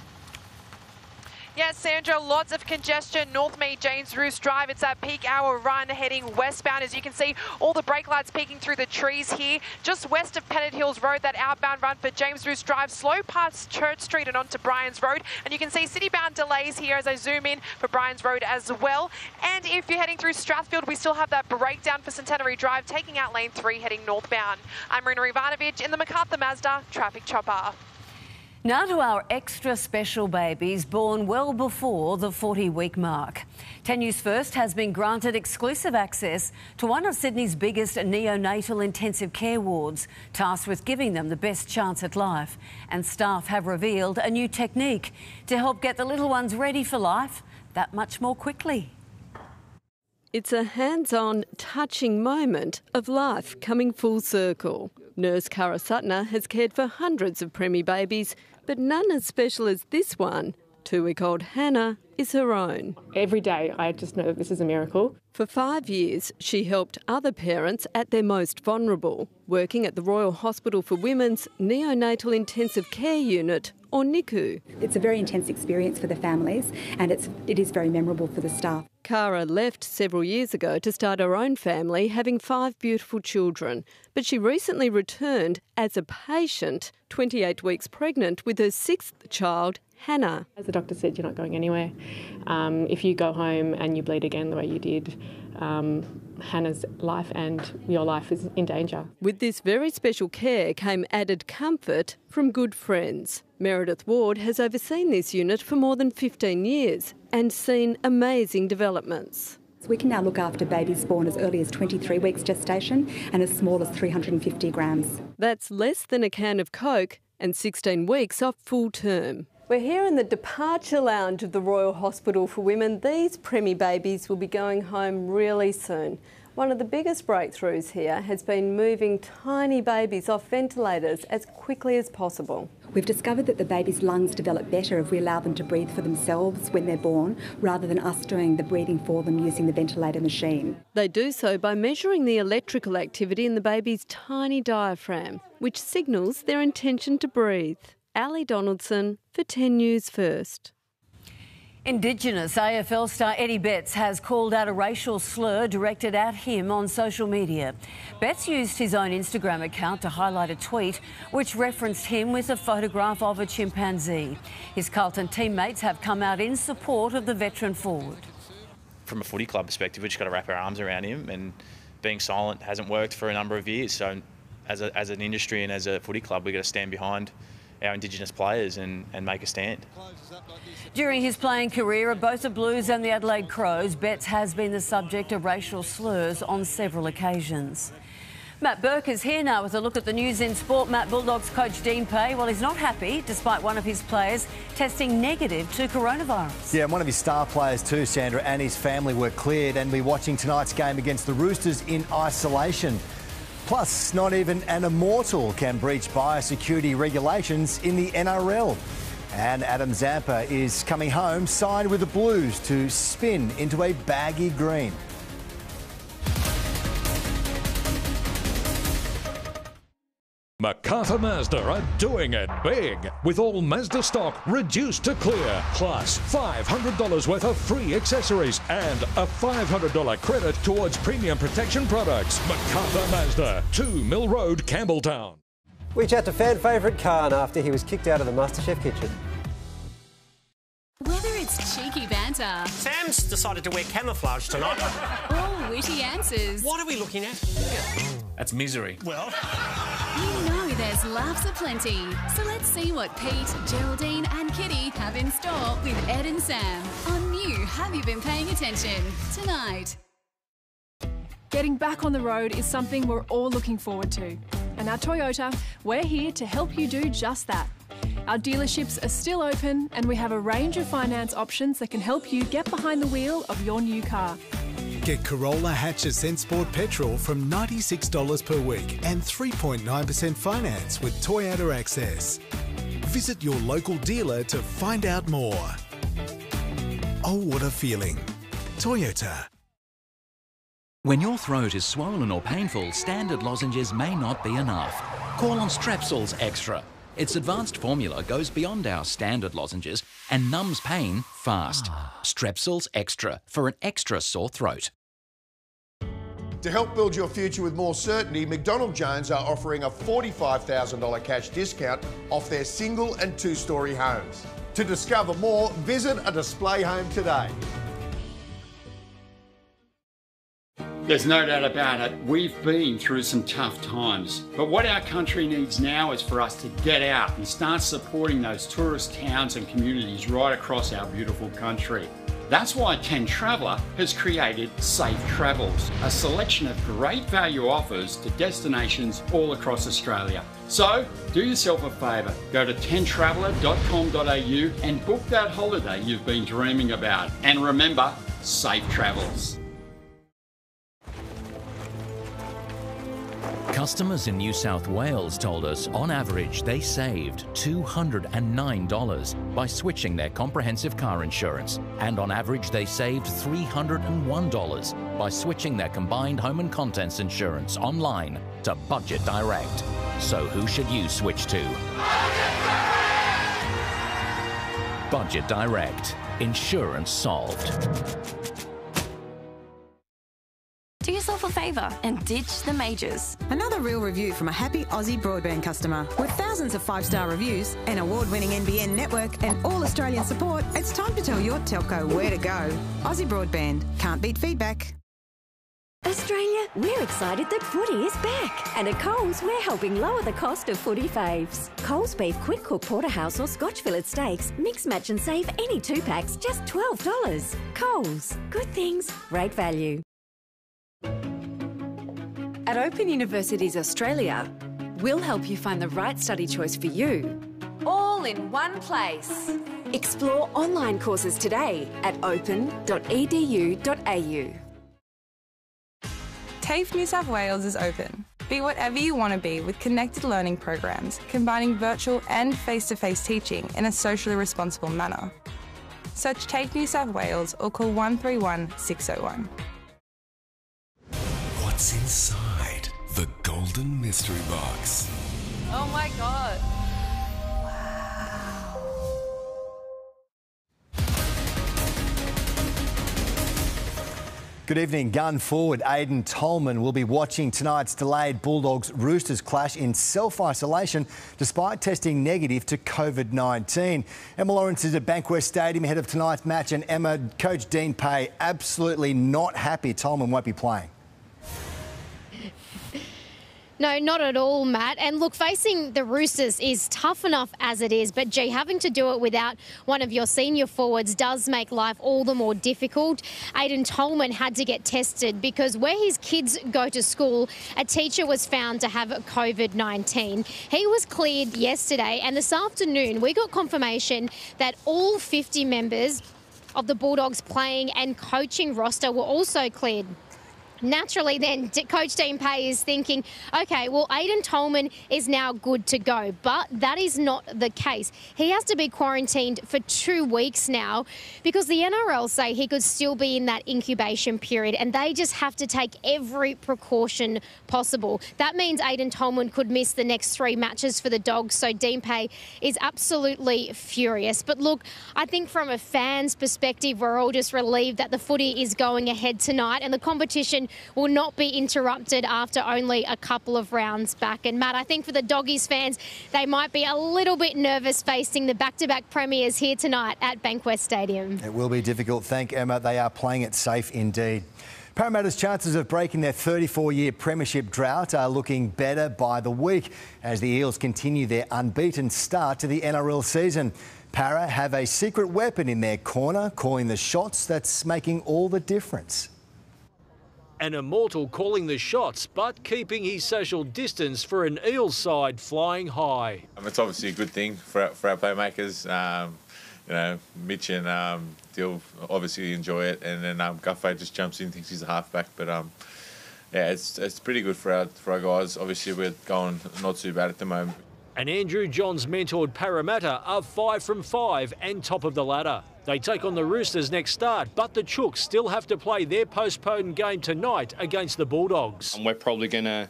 Yes, Sandra, lots of congestion. Northmead, James Roos Drive, it's that peak hour run heading westbound. As you can see, all the brake lights peeking through the trees here. Just west of Pennant Hills Road, that outbound run for James Roos Drive, slow past Church Street and onto Bryans Road. And you can see city-bound delays here as I zoom in for Bryans Road as well. And if you're heading through Strathfield, we still have that breakdown for Centenary Drive, taking out lane 3 heading northbound. I'm Marina Ivanovic in the MacArthur Mazda Traffic Chopper. Now to our extra special babies born well before the 40-week mark. 10 News First has been granted exclusive access to one of Sydney's biggest neonatal intensive care wards, tasked with giving them the best chance at life. And staff have revealed a new technique to help get the little ones ready for life that much more quickly. It's a hands-on, touching moment of life coming full circle. Nurse Kara Sutner has cared for hundreds of preemie babies, but none as special as this one. 2-week-old Hannah is her own. Every day I just know that this is a miracle. For 5 years, she helped other parents at their most vulnerable, working at the Royal Hospital for Women's Neonatal Intensive Care Unit, or NICU. It's a very intense experience for the families, and it is very memorable for the staff. Kara left several years ago to start her own family, having 5 beautiful children. But she recently returned as a patient, 28 weeks pregnant with her 6th child, Hannah. As the doctor said, you're not going anywhere. If you go home and you bleed again the way you did, Hannah's life and your life is in danger. With this very special care came added comfort from good friends. Meredith Ward has overseen this unit for more than 15 years and seen amazing developments. We can now look after babies born as early as 23 weeks gestation and as small as 350 grams. That's less than a can of Coke and 16 weeks off full term. We're here in the departure lounge of the Royal Hospital for Women. These preemie babies will be going home really soon. One of the biggest breakthroughs here has been moving tiny babies off ventilators as quickly as possible. We've discovered that the baby's lungs develop better if we allow them to breathe for themselves when they're born, rather than us doing the breathing for them using the ventilator machine. They do so by measuring the electrical activity in the baby's tiny diaphragm, which signals their intention to breathe. Ali Donaldson for 10 News First. Indigenous AFL star Eddie Betts has called out a racial slur directed at him on social media. Betts used his own Instagram account to highlight a tweet which referenced him with a photograph of a chimpanzee. His Carlton teammates have come out in support of the veteran forward. From a footy club perspective, we've just got to wrap our arms around him, and being silent hasn't worked for a number of years. So as an industry and as a footy club, we've got to stand behind our Indigenous players and make a stand. During his playing career at both the Blues and the Adelaide Crows, Betts has been the subject of racial slurs on several occasions. Matt Burke is here now with a look at the news in sport. Matt, Bulldogs coach Dean Pay, well, he's not happy despite one of his players testing negative to coronavirus. Yeah, and one of his star players too, Sandra, and his family were cleared and will be watching tonight's game against the Roosters in isolation. Plus, not even an immortal can breach biosecurity regulations in the NRL. And Adam Zampa is coming home, signed with the Blues to spin into a baggy green. MacArthur Mazda are doing it big, with all Mazda stock reduced to clear, plus $500 worth of free accessories and a $500 credit towards premium protection products. MacArthur Mazda, 2 Mill Road, Campbelltown. We chat to fan favourite Khan after he was kicked out of the MasterChef kitchen. Whether it's cheeky banter, Sam's decided to wear camouflage tonight. or witty answers, What are we looking at? That's misery. Well, you know there's laughs aplenty. So let's see what Pete, Geraldine and Kitty have in store with Ed and Sam on new Have You Been Paying Attention tonight. Getting back on the road is something we're all looking forward to. And at Toyota, we're here to help you do just that. Our dealerships are still open and we have a range of finance options that can help you get behind the wheel of your new car. Get Corolla Hatch Ascent Sport Petrol from $96 per week and 3.9% finance with Toyota Access. Visit your local dealer to find out more. Oh, what a feeling. Toyota. When your throat is swollen or painful, standard lozenges may not be enough. Call on Strepsils Extra. Its advanced formula goes beyond our standard lozenges and numbs pain fast. Strepsils Extra for an extra sore throat. To help build your future with more certainty, McDonald Jones are offering a $45,000 cash discount off their single and two-storey homes. To discover more, visit a display home today. There's no doubt about it, we've been through some tough times. But what our country needs now is for us to get out and start supporting those tourist towns and communities right across our beautiful country. That's why 10 Traveller has created Safe Travels, a selection of great value offers to destinations all across Australia. So, do yourself a favour, go to 10traveller.com.au and book that holiday you've been dreaming about. And remember, safe travels. Customers in New South Wales told us on average they saved $209 by switching their comprehensive car insurance, and on average they saved $301 by switching their combined home and contents insurance online to Budget Direct. So who should you switch to? Budget Direct. Insurance solved. Do yourself a favour and ditch the majors. Another real review from a happy Aussie broadband customer. With thousands of 5-star reviews, an award-winning NBN network and all Australian support, it's time to tell your telco where to go. Aussie Broadband. Can't beat feedback. Australia, we're excited that footy is back. And at Coles, we're helping lower the cost of footy faves. Coles beef quick cook porterhouse or Scotch fillet steaks. Mix, match and save any 2 packs, just $12. Coles. Good things, great value. At Open Universities Australia, we'll help you find the right study choice for you, all in one place. Explore online courses today at open.edu.au. TAFE New South Wales is open. Be whatever you want to be with connected learning programs, combining virtual and face-to-face teaching in a socially responsible manner. Search TAFE New South Wales or call 131 601. What's inside the Golden Mystery Box? Oh my God. Good evening. Gun forward Aidan Tolman will be watching tonight's delayed Bulldogs-Roosters clash in self-isolation despite testing negative to COVID-19. Emma Lawrence is at Bankwest Stadium ahead of tonight's match, and Emma, Coach Dean Pay absolutely not happy Tolman won't be playing. No, not at all, Matt. And look, facing the Roosters is tough enough as it is, but gee, having to do it without one of your senior forwards does make life all the more difficult. Aidan Tolman had to get tested because where his kids go to school, a teacher was found to have COVID-19. He was cleared yesterday, and this afternoon we got confirmation that all 50 members of the Bulldogs playing and coaching roster were also cleared. Naturally, then, Coach Dean Pay is thinking, OK, well, Aidan Tolman is now good to go. But that is not the case. He has to be quarantined for 2 weeks now because the NRL say he could still be in that incubation period, and they just have to take every precaution possible. That means Aidan Tolman could miss the next 3 matches for the Dogs, so Dean Pay is absolutely furious. But look, I think from a fan's perspective, we're all just relieved that the footy is going ahead tonight and the competition will not be interrupted after only a couple of rounds back. And Matt, I think for the Doggies fans, they might be a little bit nervous facing the back-to-back premiers here tonight at Bankwest Stadium. It will be difficult. Thank Emma. They are playing it safe indeed. Parramatta's chances of breaking their 34-year premiership drought are looking better by the week as the Eels continue their unbeaten start to the NRL season. Para have a secret weapon in their corner, calling the shots that's making all the difference. An immortal calling the shots, but keeping his social distance for an Eels side flying high. It's obviously a good thing for our playmakers. You know, Mitch and Dill obviously enjoy it, and then Guffey just jumps in, thinks he's a halfback. But yeah, it's pretty good for our guys. Obviously, we're going not too bad at the moment. And Andrew Johns' mentored Parramatta are 5 from 5 and top of the ladder. They take on the Roosters next start, but the Chooks still have to play their postponed game tonight against the Bulldogs. We're probably going to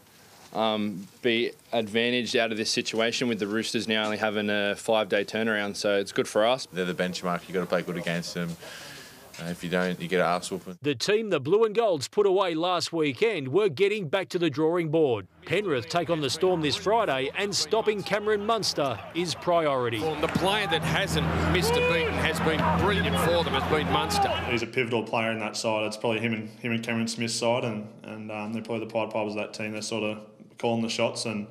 be advantaged out of this situation with the Roosters now only having a 5-day turnaround, so it's good for us. They're the benchmark. You've got to play good against them. If you don't, you get an arse whooping. The team the Blue and Golds put away last weekend were getting back to the drawing board. Penrith take on the Storm this Friday, and stopping Cameron Munster is priority. Well, the player that hasn't missed a beat and has been brilliant for them has been Munster. He's a pivotal player in that side. It's probably him and Cameron Smith's side, and they're probably the Pied Pipers of that team. They're sort of calling the shots, and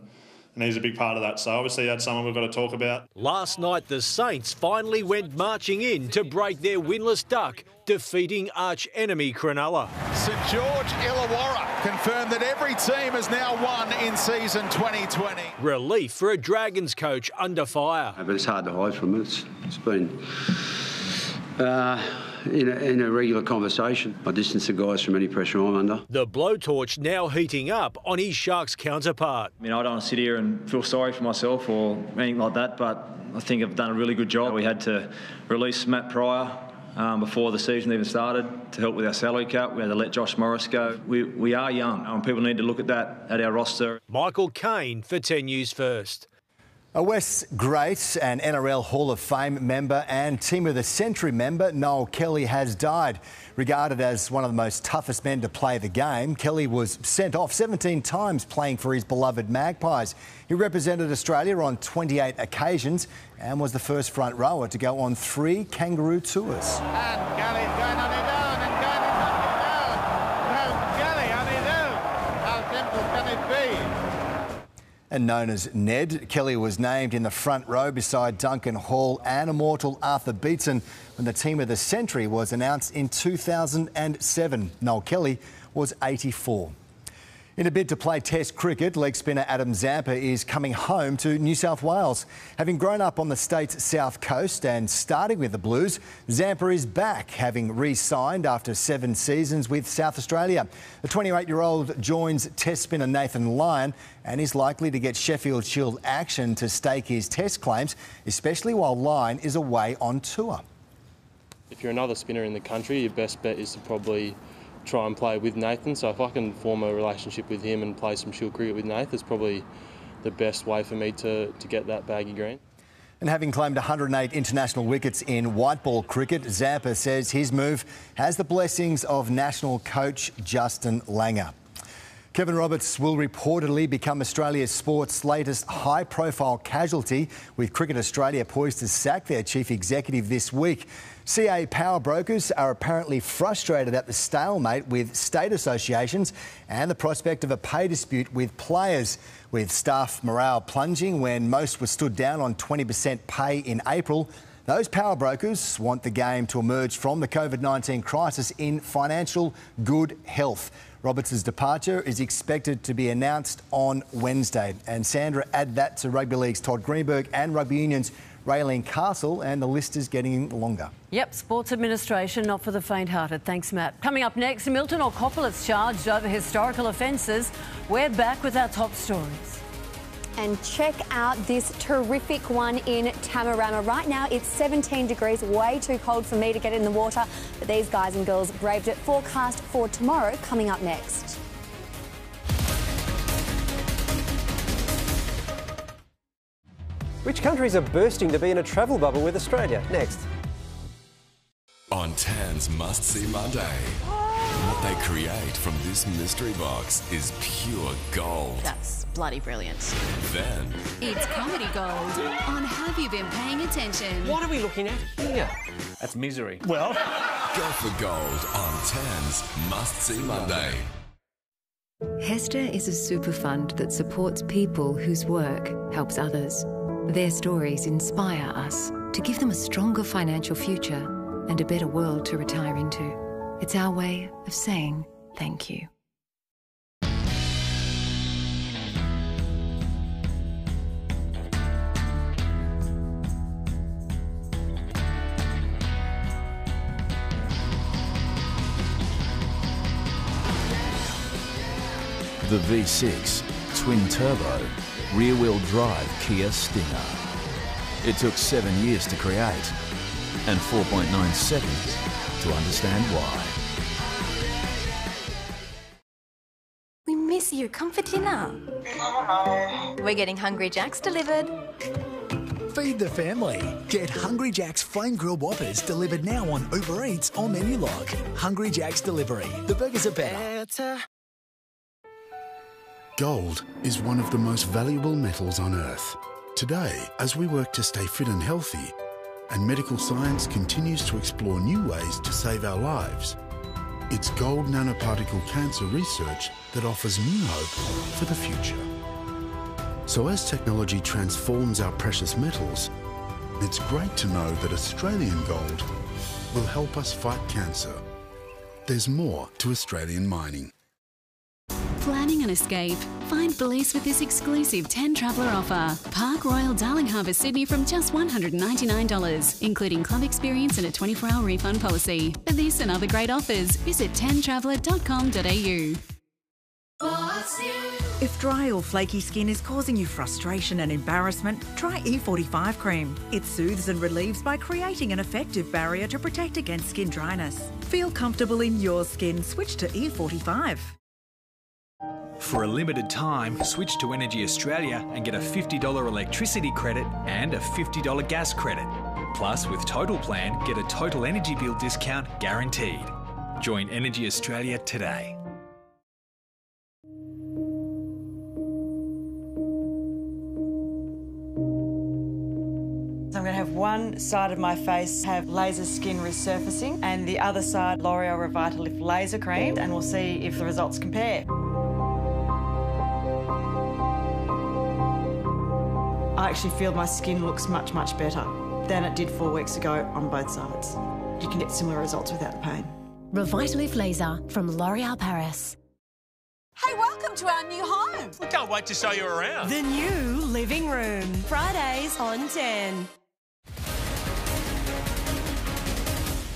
he's a big part of that. So obviously that's someone we've got to talk about. Last night, the Saints finally went marching in to break their winless duck, defeating arch-enemy Cronulla. St George Illawarra confirmed that every team has now won in season 2020. Relief for a Dragons coach under fire. But it's hard to hide from it. It's been in a regular conversation. I distance the guys from any pressure I'm under. The blowtorch now heating up on his Sharks counterpart. I mean, I don't want to sit here and feel sorry for myself or anything like that, but I think I've done a really good job. We had to release Matt Pryor before the season even started to help with our salary cap. We had to let Josh Morris go. We are young, and people need to look at that at our roster. Michael Caine for 10 News First. A West great and NRL Hall of Fame member and Team of the Century member, Noel Kelly, has died. Regarded as one of the most toughest men to play the game, Kelly was sent off 17 times playing for his beloved Magpies. He represented Australia on 28 occasions and was the first front rower to go on 3 Kangaroo tours. And Kelly's going on his own and going on his own. No, Kelly on his own. How simple can it be? And known as Ned, Kelly was named in the front row beside Duncan Hall and immortal Arthur Beetson when the Team of the Century was announced in 2007. Noel Kelly was 84. In a bid to play Test cricket, leg spinner Adam Zampa is coming home to New South Wales. Having grown up on the state's south coast and starting with the Blues, Zampa is back, having re-signed after 7 seasons with South Australia. The 28-year-old joins Test spinner Nathan Lyon and is likely to get Sheffield Shield action to stake his Test claims, especially while Lyon is away on tour. If you're another spinner in the country, your best bet is to probably try and play with Nathan. So if I can form a relationship with him and play some Shield cricket with Nathan, it's probably the best way for me to get that baggy green. And having claimed 108 international wickets in white ball cricket, Zampa says his move has the blessings of national coach Justin Langer. Kevin Roberts will reportedly become Australia's sport's latest high-profile casualty, with Cricket Australia poised to sack their chief executive this week. CA power brokers are apparently frustrated at the stalemate with state associations and the prospect of a pay dispute with players, with staff morale plunging when most were stood down on 20% pay in April. Those power brokers want the game to emerge from the COVID-19 crisis in financial good health. Roberts' departure is expected to be announced on Wednesday. And Sandra, add that to Rugby League's Todd Greenberg and Rugby Union's Raylene Castle, and the list is getting longer. Yep, sports administration not for the faint-hearted. Thanks, Matt. Coming up next, Milton or Coppolet's charged over historical offences. We're back with our top stories. And check out this terrific one in Tamarama. Right now it's 17 degrees, way too cold for me to get in the water, but these guys and girls braved it. Forecast for tomorrow coming up next. Which countries are bursting to be in a travel bubble with Australia? Next. On Tan's Must-See Monday. What they create from this mystery box is pure gold. That's bloody brilliant. Then It's comedy gold on Have You Been Paying Attention? What are we looking at here? That's misery. Well, go for gold on Tan's Must-See Monday. Hester is a super fund that supports people whose work helps others. Their stories inspire us to give them a stronger financial future and a better world to retire into. It's our way of saying thank you. The V6 twin turbo rear-wheel drive Kia Stinger. It took 7 years to create and 4.9 seconds to understand why. We miss you. Come for dinner. We're getting Hungry Jack's delivered. Feed the family. Get Hungry Jack's Flame Grill Whoppers delivered now on Uber Eats or Menulog. Hungry Jack's Delivery. The burgers are better. Gold is one of the most valuable metals on Earth. Today, as we work to stay fit and healthy, and medical science continues to explore new ways to save our lives, it's gold nanoparticle cancer research that offers new hope for the future. So as technology transforms our precious metals, it's great to know that Australian gold will help us fight cancer. There's more to Australian mining. Planning an escape? Find bliss with this exclusive 10 traveller offer. Park Royal Darling Harbour, Sydney from just $199, including club experience and a 24-hour refund policy. For this and other great offers, visit 10traveller.com.au. If dry or flaky skin is causing you frustration and embarrassment, try E45 cream. It soothes and relieves by creating an effective barrier to protect against skin dryness. Feel comfortable in your skin. Switch to E45. For a limited time, switch to Energy Australia and get a $50 electricity credit and a $50 gas credit. Plus, with Total Plan, get a total energy bill discount guaranteed. Join Energy Australia today. I'm going to have one side of my face have laser skin resurfacing and the other side L'Oreal Revitalift laser cream, and we'll see if the results compare. I actually feel my skin looks much, much better than it did 4 weeks ago on both sides. You can get similar results without the pain. Revitalift Laser from L'Oreal Paris. Hey, welcome to our new home. We can't wait to show you around. The new living room. Fridays on 10.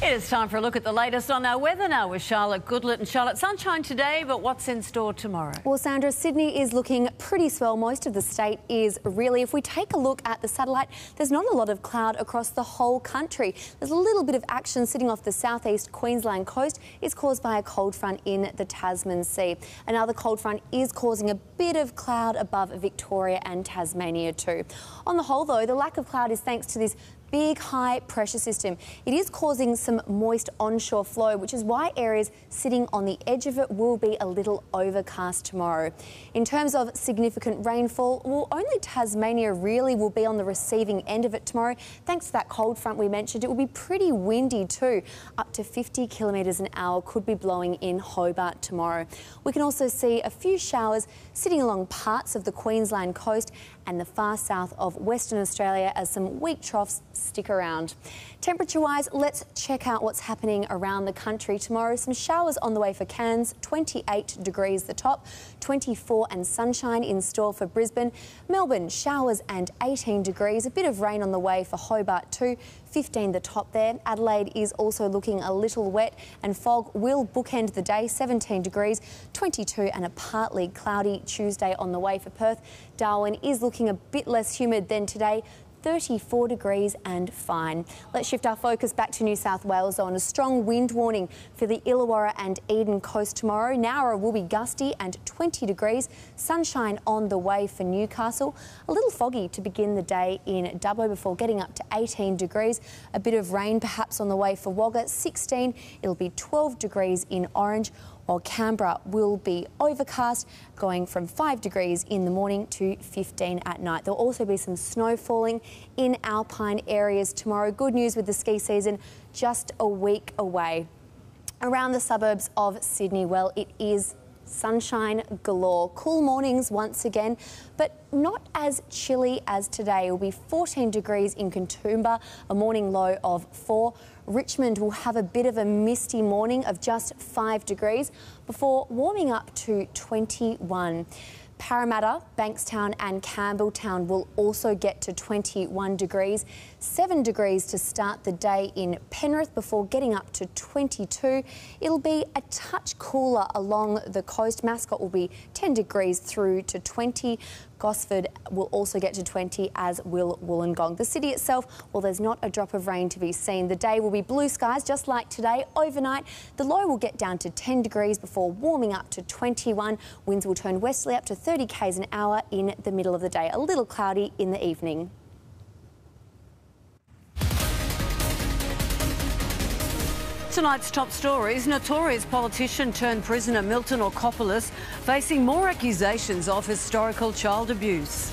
It is time for a look at the latest on our weather now with Charlotte Goodlett. And Charlotte, sunshine today, but what's in store tomorrow? Well, Sandra, Sydney is looking pretty swell. Most of the state is really. If we take a look at the satellite, there's not a lot of cloud across the whole country. There's a little bit of action sitting off the southeast Queensland coast. It's caused by a cold front in the Tasman Sea. Another cold front is causing a bit of cloud above Victoria and Tasmania too. On the whole, though, the lack of cloud is thanks to this big high pressure system. It is causing some moist onshore flow, which is why areas sitting on the edge of it will be a little overcast tomorrow. In terms of significant rainfall, well, only Tasmania really will be on the receiving end of it tomorrow. Thanks to that cold front we mentioned, it will be pretty windy too. Up to 50 kilometres an hour could be blowing in Hobart tomorrow. We can also see a few showers sitting along parts of the Queensland coast and the far south of Western Australia as some weak troughs stick around. Temperature-wise, let's check out what's happening around the country tomorrow. Some showers on the way for Cairns, 28 degrees the top, 24 and sunshine in store for Brisbane. Melbourne, showers and 18 degrees, a bit of rain on the way for Hobart too, 15 the top there. Adelaide is also looking a little wet and fog will bookend the day, 17 degrees, 22 and a partly cloudy Tuesday on the way for Perth. Darwin is looking a bit less humid than today, 34 degrees and fine. Let's shift our focus back to New South Wales on a strong wind warning for the Illawarra and Eden coast tomorrow. Nowra will be gusty and 20 degrees. Sunshine on the way for Newcastle. A little foggy to begin the day in Dubbo before getting up to 18 degrees. A bit of rain perhaps on the way for Wagga, 16. It'll be 12 degrees in Orange, while Canberra will be overcast, going from 5 degrees in the morning to 15 at night. There'll also be some snow falling in alpine areas tomorrow. Good news with the ski season just a week away. Around the suburbs of Sydney, well, it is sunshine galore. Cool mornings once again, but not as chilly as today. It will be 14 degrees in Katoomba, a morning low of 4. Richmond will have a bit of a misty morning of just 5 degrees before warming up to 21. Parramatta, Bankstown and Campbelltown will also get to 21 degrees. 7 degrees to start the day in Penrith before getting up to 22. It'll be a touch cooler along the coast. Mascot will be 10 degrees through to 20. Gosford will also get to 20, as will Wollongong. The city itself, well, there's not a drop of rain to be seen. The day will be blue skies, just like today. Overnight, the low will get down to 10 degrees before warming up to 21. Winds will turn westerly up to 30 k's an hour in the middle of the day. A little cloudy in the evening. Tonight's top stories: notorious politician turned prisoner Milton Orkopoulos facing more accusations of historical child abuse.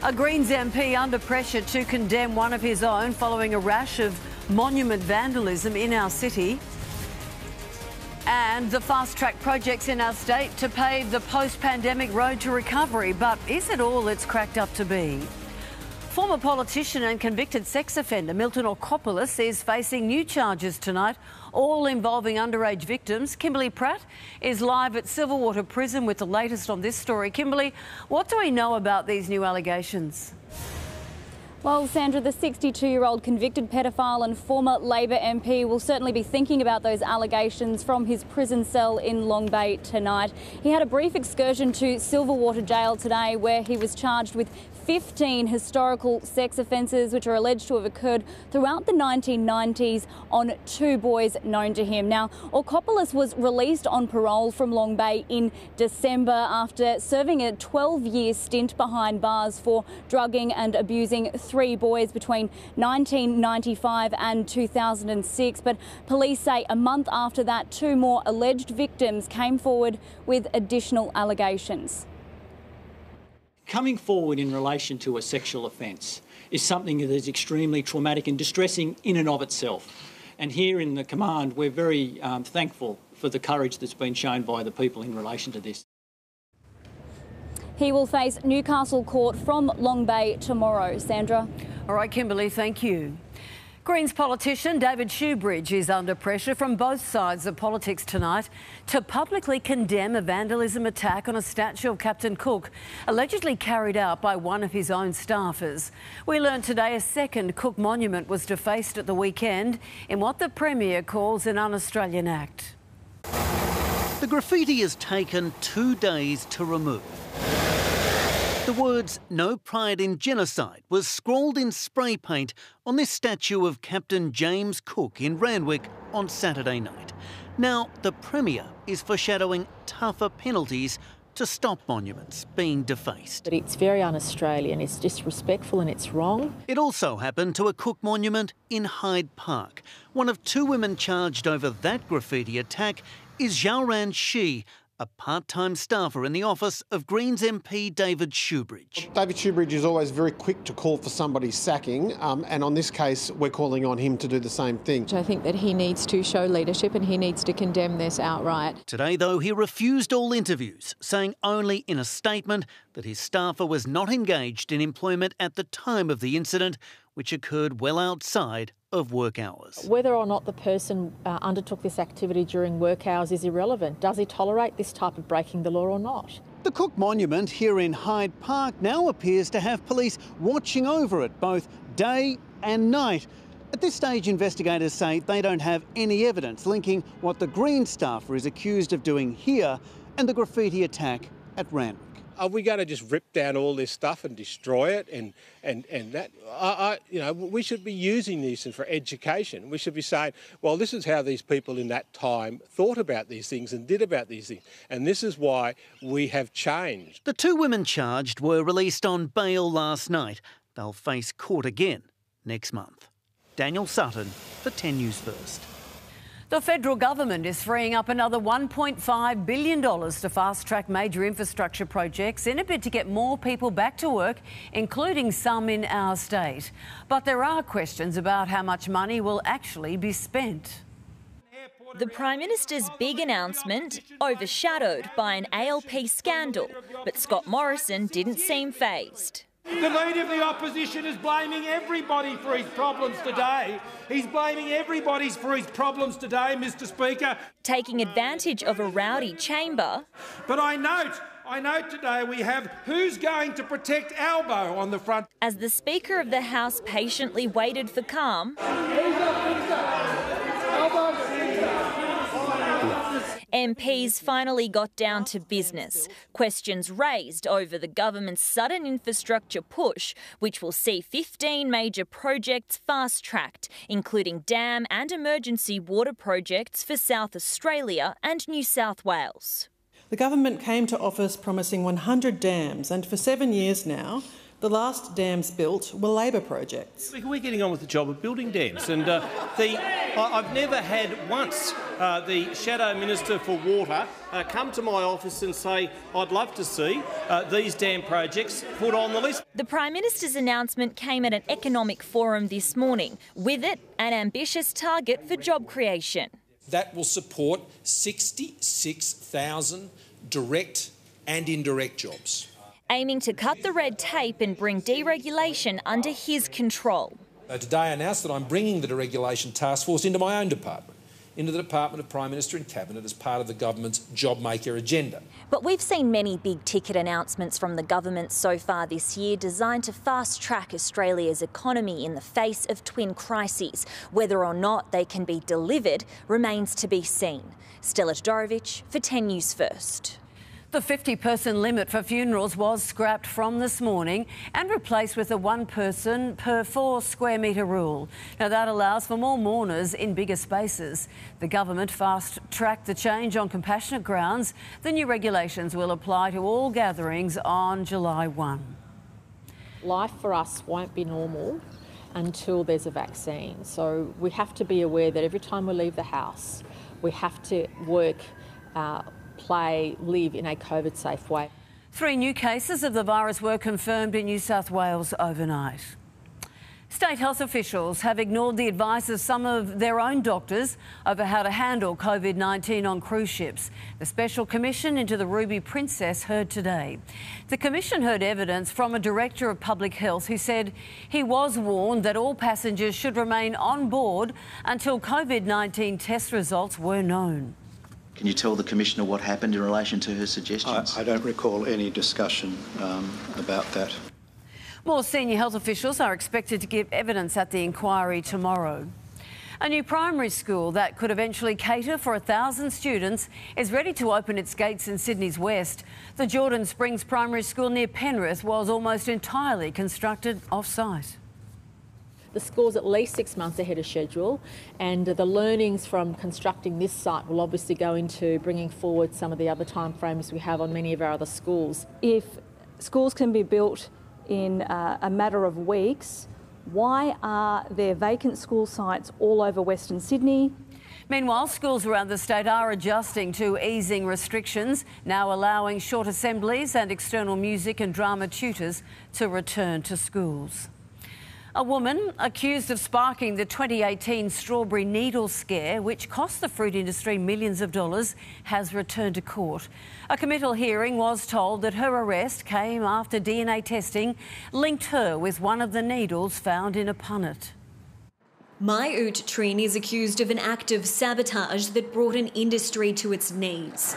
A Greens MP under pressure to condemn one of his own following a rash of monument vandalism in our city. And the fast-track projects in our state to pave the post-pandemic road to recovery. But is it all it's cracked up to be? Former politician and convicted sex offender Milton Orkopoulos is facing new charges tonight, all involving underage victims. Kimberly Pratt is live at Silverwater Prison with the latest on this story. Kimberly, what do we know about these new allegations? Well, Sandra, the 62-year-old convicted pedophile and former Labor MP will certainly be thinking about those allegations from his prison cell in Long Bay tonight. He had a brief excursion to Silverwater Jail today where he was charged with 15 historical sex offences which are alleged to have occurred throughout the 1990s on 2 boys known to him. Now, Orkopoulos was released on parole from Long Bay in December after serving a 12-year stint behind bars for drugging and abusing 3 boys between 1995 and 2006. But police say a month after that, 2 more alleged victims came forward with additional allegations. Coming forward in relation to a sexual offence is something that is extremely traumatic and distressing in and of itself. And here in the command, we're very thankful for the courage that's been shown by the people in relation to this. He will face Newcastle Court from Long Bay tomorrow. Sandra. All right, Kimberly, thank you. Greens politician David Shoebridge is under pressure from both sides of politics tonight to publicly condemn a vandalism attack on a statue of Captain Cook, allegedly carried out by one of his own staffers. We learned today a second Cook monument was defaced at the weekend in what the Premier calls an un-Australian act. The graffiti has taken 2 days to remove. The words "No Pride in Genocide" was scrawled in spray paint on this statue of Captain James Cook in Randwick on Saturday night. Now, the Premier is foreshadowing tougher penalties to stop monuments being defaced. But it's very un-Australian, it's disrespectful and it's wrong. It also happened to a Cook monument in Hyde Park. One of 2 women charged over that graffiti attack is Xiaoran Shi, a part-time staffer in the office of Greens MP David Shoebridge. David Shoebridge is always very quick to call for somebody's sacking, and on this case we're calling on him to do the same thing. I think that he needs to show leadership and he needs to condemn this outright. Today, though, he refused all interviews, saying only in a statement that his staffer was not engaged in employment at the time of the incident, which occurred well outside of work hours. Whether or not the person undertook this activity during work hours is irrelevant. Does he tolerate this type of breaking the law or not? The Cook Monument here in Hyde Park now appears to have police watching over it both day and night. At this stage, investigators say they don't have any evidence linking what the Green staffer is accused of doing here and the graffiti attack at Randwick. Are we going to just rip down all this stuff and destroy it? And that, you know, we should be using this for education. We should be saying, well, this is how these people in that time thought about these things and did about these things. And this is why we have changed. The 2 women charged were released on bail last night. They'll face court again next month. Daniel Sutton for 10 News First. The federal government is freeing up another $1.5 billion to fast-track major infrastructure projects in a bid to get more people back to work, including some in our state. But there are questions about how much money will actually be spent. The Prime Minister's big announcement overshadowed by an ALP scandal, but Scott Morrison didn't seem fazed. The Leader of the Opposition is blaming everybody for his problems today. He's blaming everybody for his problems today, Mr Speaker. Taking advantage of a rowdy chamber. But I note today we have who's going to protect Albo on the front. As the Speaker of the House patiently waited for calm, MPs finally got down to business. Questions raised over the government's sudden infrastructure push, which will see 15 major projects fast-tracked, including dam and emergency water projects for South Australia and New South Wales. The government came to office promising 100 dams, and for 7 years now, the last dams built were Labor projects. We're getting on with the job of building dams, and I've never had once the Shadow Minister for Water come to my office and say, I'd love to see these dam projects put on the list. The Prime Minister's announcement came at an economic forum this morning. With it, an ambitious target for job creation. That will support 66,000 direct and indirect jobs. Aiming to cut the red tape and bring deregulation under his control. Today I announced that I'm bringing the deregulation task force into my own department, into the Department of Prime Minister and Cabinet as part of the government's job maker agenda. But we've seen many big ticket announcements from the government so far this year designed to fast track Australia's economy in the face of twin crises. Whether or not they can be delivered remains to be seen. Stella Todorovic for 10 News First. The 50-person limit for funerals was scrapped from this morning and replaced with a 1 person per 4 square metre rule. Now, that allows for more mourners in bigger spaces. The government fast-tracked the change on compassionate grounds. The new regulations will apply to all gatherings on July 1. Life for us won't be normal until there's a vaccine. So we have to be aware that every time we leave the house, we have to work, play, live in a COVID-safe way. 3 new cases of the virus were confirmed in New South Wales overnight. State health officials have ignored the advice of some of their own doctors over how to handle COVID-19 on cruise ships. The Special Commission into the Ruby Princess heard today. The Commission heard evidence from a Director of Public Health who said he was warned that all passengers should remain on board until COVID-19 test results were known. Can you tell the Commissioner what happened in relation to her suggestions? I don't recall any discussion about that. More senior health officials are expected to give evidence at the inquiry tomorrow. A new primary school that could eventually cater for 1,000 students is ready to open its gates in Sydney's west. The Jordan Springs Primary School near Penrith was almost entirely constructed off-site. The school's at least 6 months ahead of schedule, and the learnings from constructing this site will obviously go into bringing forward some of the other timeframes we have on many of our other schools. If schools can be built in a matter of weeks, why are there vacant school sites all over Western Sydney? Meanwhile, schools around the state are adjusting to easing restrictions, now allowing short assemblies and external music and drama tutors to return to schools. A woman accused of sparking the 2018 strawberry needle scare, which cost the fruit industry millions of dollars, has returned to court. A committal hearing was told that her arrest came after DNA testing linked her with one of the needles found in a punnet. Mai Ut Trin is accused of an act of sabotage that brought an industry to its knees.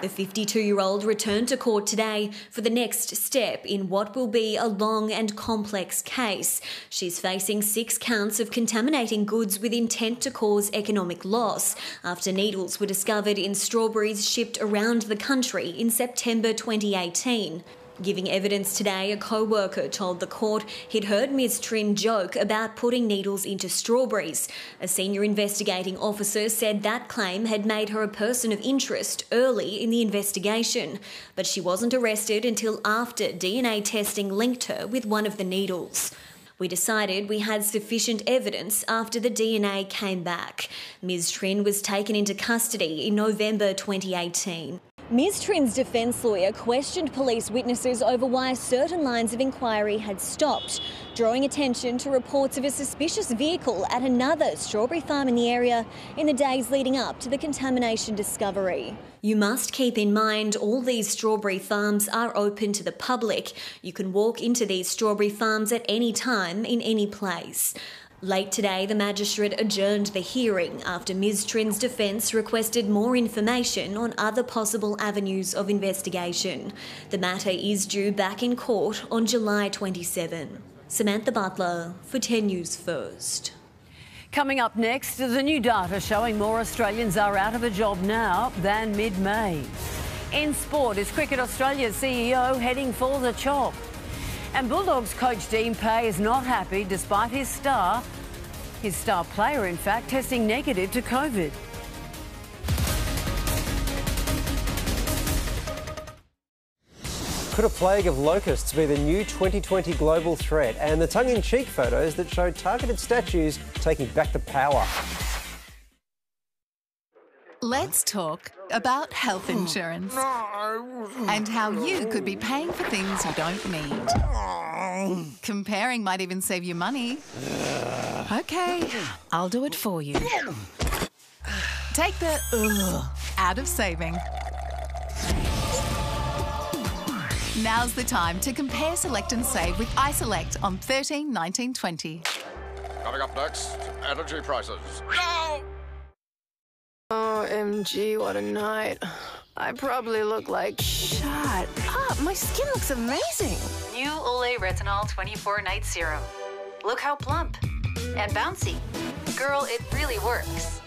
The 52-year-old returned to court today for the next step in what will be a long and complex case. She's facing 6 counts of contaminating goods with intent to cause economic loss after needles were discovered in strawberries shipped around the country in September 2018. Giving evidence today, a co-worker told the court he'd heard Ms Trin joke about putting needles into strawberries. A senior investigating officer said that claim had made her a person of interest early in the investigation, but she wasn't arrested until after DNA testing linked her with one of the needles. We decided we had sufficient evidence after the DNA came back. Ms Trin was taken into custody in November 2018. Ms Trin's defence lawyer questioned police witnesses over why certain lines of inquiry had stopped, drawing attention to reports of a suspicious vehicle at another strawberry farm in the area in the days leading up to the contamination discovery. You must keep in mind all these strawberry farms are open to the public. You can walk into these strawberry farms at any time in any place. Late today, the magistrate adjourned the hearing after Ms Trin's defence requested more information on other possible avenues of investigation. The matter is due back in court on July 27. Samantha Butler for 10 News First. Coming up next, the new data showing more Australians are out of a job now than mid-May. In sport, is Cricket Australia's CEO heading for the chop? And Bulldogs coach Dean Pay is not happy despite his star player, in fact, testing negative to COVID. Could a plague of locusts be the new 2020 global threat? And the tongue-in-cheek photos that show targeted statues taking back the power. Let's talk about health insurance and how you could be paying for things you don't need. Comparing might even save you money. Okay, I'll do it for you. Take the out of saving. Now's the time to compare, select and save with iSelect on 13 19 20. Coming up next, energy prices. No! OMG, what a night. I probably look like... Shut up, my skin looks amazing. New Olay Retinol 24 Night Serum. Look how plump and bouncy. Girl, it really works.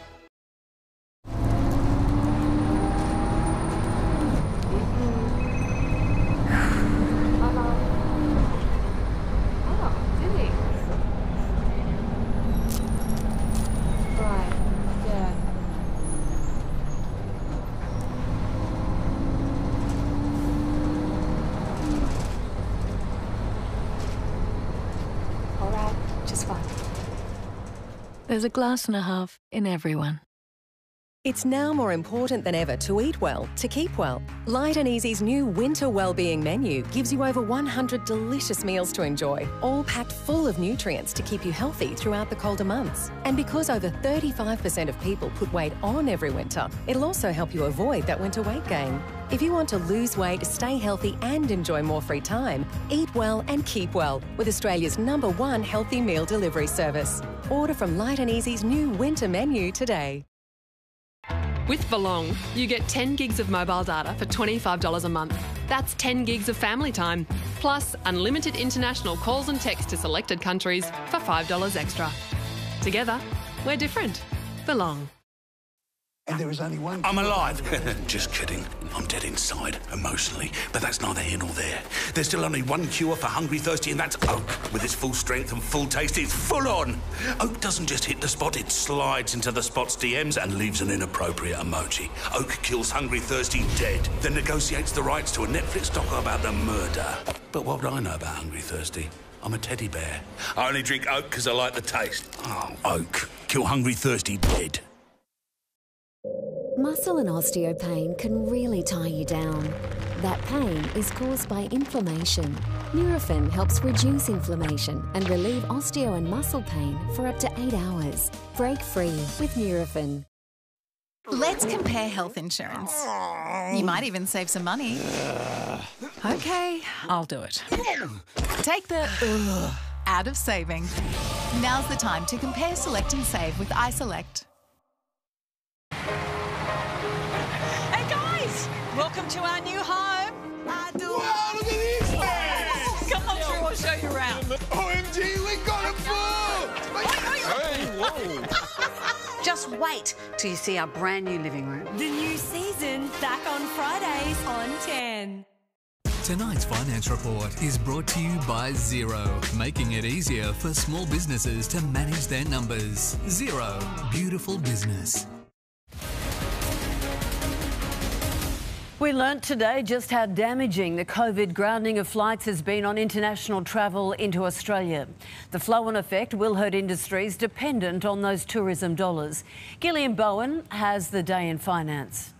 There's a glass and a half in everyone. It's now more important than ever to eat well, to keep well. Light and Easy's new winter wellbeing menu gives you over 100 delicious meals to enjoy, all packed full of nutrients to keep you healthy throughout the colder months. And because over 35% of people put weight on every winter, it'll also help you avoid that winter weight gain. If you want to lose weight, stay healthy and enjoy more free time, eat well and keep well with Australia's #1 healthy meal delivery service. Order from Light and Easy's new winter menu today. With Belong, you get 10 gigs of mobile data for $25 a month. That's 10 gigs of family time, plus unlimited international calls and texts to selected countries for $5 extra. Together, we're different. Belong. And there is only one... I'm alive. Just kidding. I'm dead inside, emotionally. But that's neither here nor there. There's still only one cure for hungry, thirsty, and that's Oak. With its full strength and full taste, it's full on. Oak doesn't just hit the spot, it slides into the spot's DMs and leaves an inappropriate emoji. Oak kills hungry, thirsty dead, then negotiates the rights to a Netflix doco about the murder. But what would I know about hungry, thirsty? I'm a teddy bear. I only drink Oak because I like the taste. Oh, Oak. Kill hungry, thirsty dead. Muscle and osteopain can really tie you down. That pain is caused by inflammation. Nurofen helps reduce inflammation and relieve osteo and muscle pain for up to 8 hours. Break free with Nurofen. Let's compare health insurance. You might even save some money. OK, I'll do it. Take the out of saving. Now's the time to compare, select and save with iSelect. Welcome to our new home. Wow, look at this place! Come on through, I'll show you around. OMG, we got a book! Hey, Just wait till you see our brand new living room. The new season back on Fridays on 10. Tonight's finance report is brought to you by Xero, making it easier for small businesses to manage their numbers. Xero, beautiful business. We learnt today just how damaging the COVID grounding of flights has been on international travel into Australia. The flow-on effect will hurt industries dependent on those tourism dollars. Gillian Bowen has the day in finance.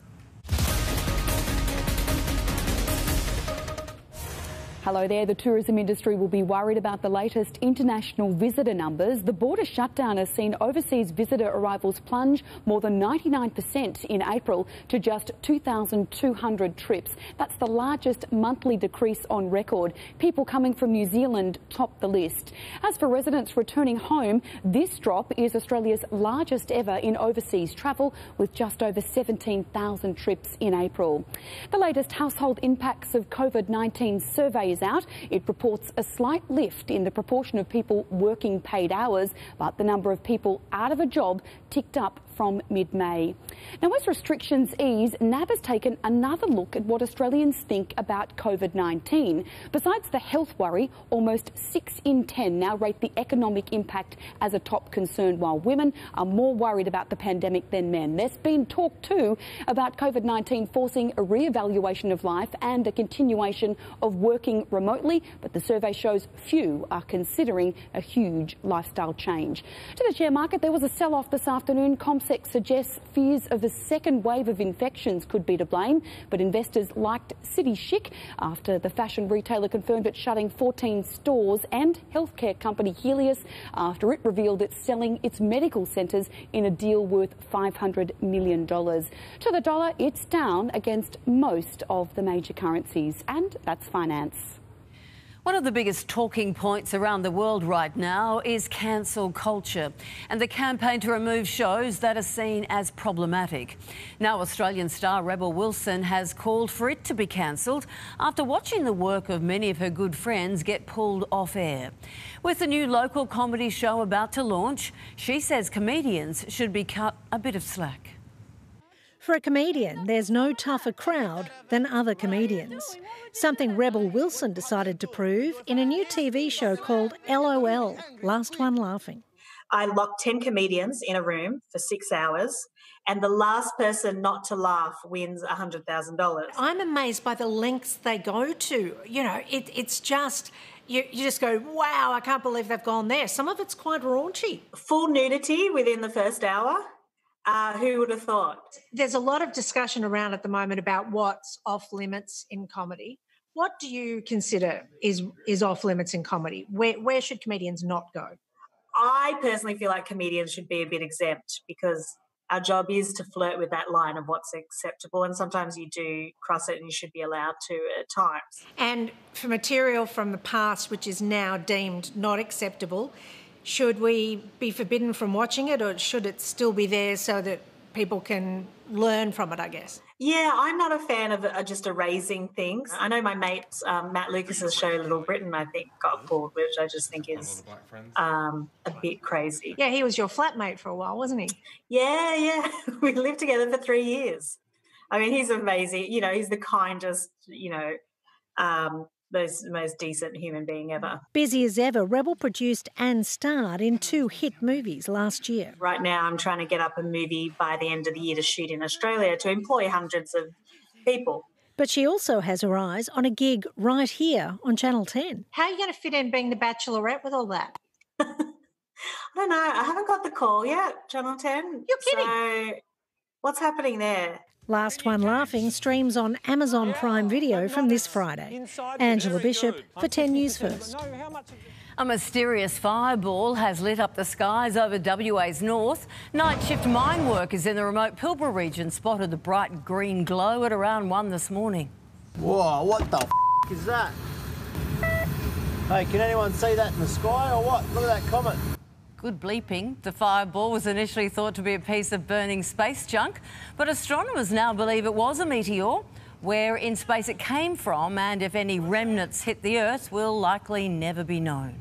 Hello there. The tourism industry will be worried about the latest international visitor numbers. The border shutdown has seen overseas visitor arrivals plunge more than 99% in April to just 2,200 trips. That's the largest monthly decrease on record. People coming from New Zealand top the list. As for residents returning home, this drop is Australia's largest ever in overseas travel, with just over 17,000 trips in April. The latest household impacts of COVID-19 survey is out. It reports a slight lift in the proportion of people working paid hours, but the number of people out of a job ticked up from mid-May. Now, as restrictions ease, NAB has taken another look at what Australians think about COVID-19. Besides the health worry, almost 6 in 10 now rate the economic impact as a top concern, while women are more worried about the pandemic than men. There's been talk too about COVID-19 forcing a re-evaluation of life and a continuation of working remotely, but the survey shows few are considering a huge lifestyle change. To the share market, there was a sell-off this afternoon. CommSec suggests fears of a second wave of infections could be to blame, but investors liked City Chic after the fashion retailer confirmed it's shutting 14 stores, and healthcare company Helios after it revealed it's selling its medical centres in a deal worth $500 million. To the dollar, it's down against most of the major currencies, and that's finance. One of the biggest talking points around the world right now is cancel culture and the campaign to remove shows that are seen as problematic. Now, Australian star Rebel Wilson has called for it to be cancelled after watching the work of many of her good friends get pulled off air. With the new local comedy show about to launch, she says comedians should be cut a bit of slack. For a comedian, there's no tougher crowd than other comedians. Something Rebel Wilson decided to prove in a new TV show called LOL, Last One Laughing. I locked 10 comedians in a room for 6 hours, and the last person not to laugh wins $100,000. I'm amazed by the lengths they go to. You know, it's just... You just go, wow, I can't believe they've gone there. Some of it's quite raunchy. Full nudity within the first hour. Who would have thought? There's a lot of discussion around at the moment about what's off limits in comedy. What do you consider is off limits in comedy? Where should comedians not go? I personally feel like comedians should be a bit exempt because our job is to flirt with that line of what's acceptable, and sometimes you do cross it and you should be allowed to at times. And for material from the past which is now deemed not acceptable, should we be forbidden from watching it, or should it still be there so that people can learn from it, I guess? Yeah, I'm not a fan of just erasing things. I know my mate Matt Lucas's show Little Britain, I think, got pulled, which I just think is a bit crazy. Yeah, he was your flatmate for a while, wasn't he? Yeah. We lived together for 3 years. I mean, he's amazing. You know, he's the kindest, most decent human being ever. Busy as ever, Rebel produced and starred in 2 hit movies last year. Right now I'm trying to get up a movie by the end of the year to shoot in Australia to employ hundreds of people. But she also has her eyes on a gig right here on Channel 10. How are you going to fit in being the Bachelorette with all that? I don't know. I haven't got the call yet, Channel 10. You're kidding. So what's happening there? Last One Laughing streams on Amazon Prime Video from this Friday. Angela Bishop for 10 News First. A mysterious fireball has lit up the skies over WA's north. Night shift mine workers in the remote Pilbara region spotted the bright green glow at around 1 this morning. Whoa, what the is that? Hey, can anyone see that in the sky or what? Look at that comet. Good bleeping. The fireball was initially thought to be a piece of burning space junk, but astronomers now believe it was a meteor. Where in space it came from and if any remnants hit the Earth will likely never be known.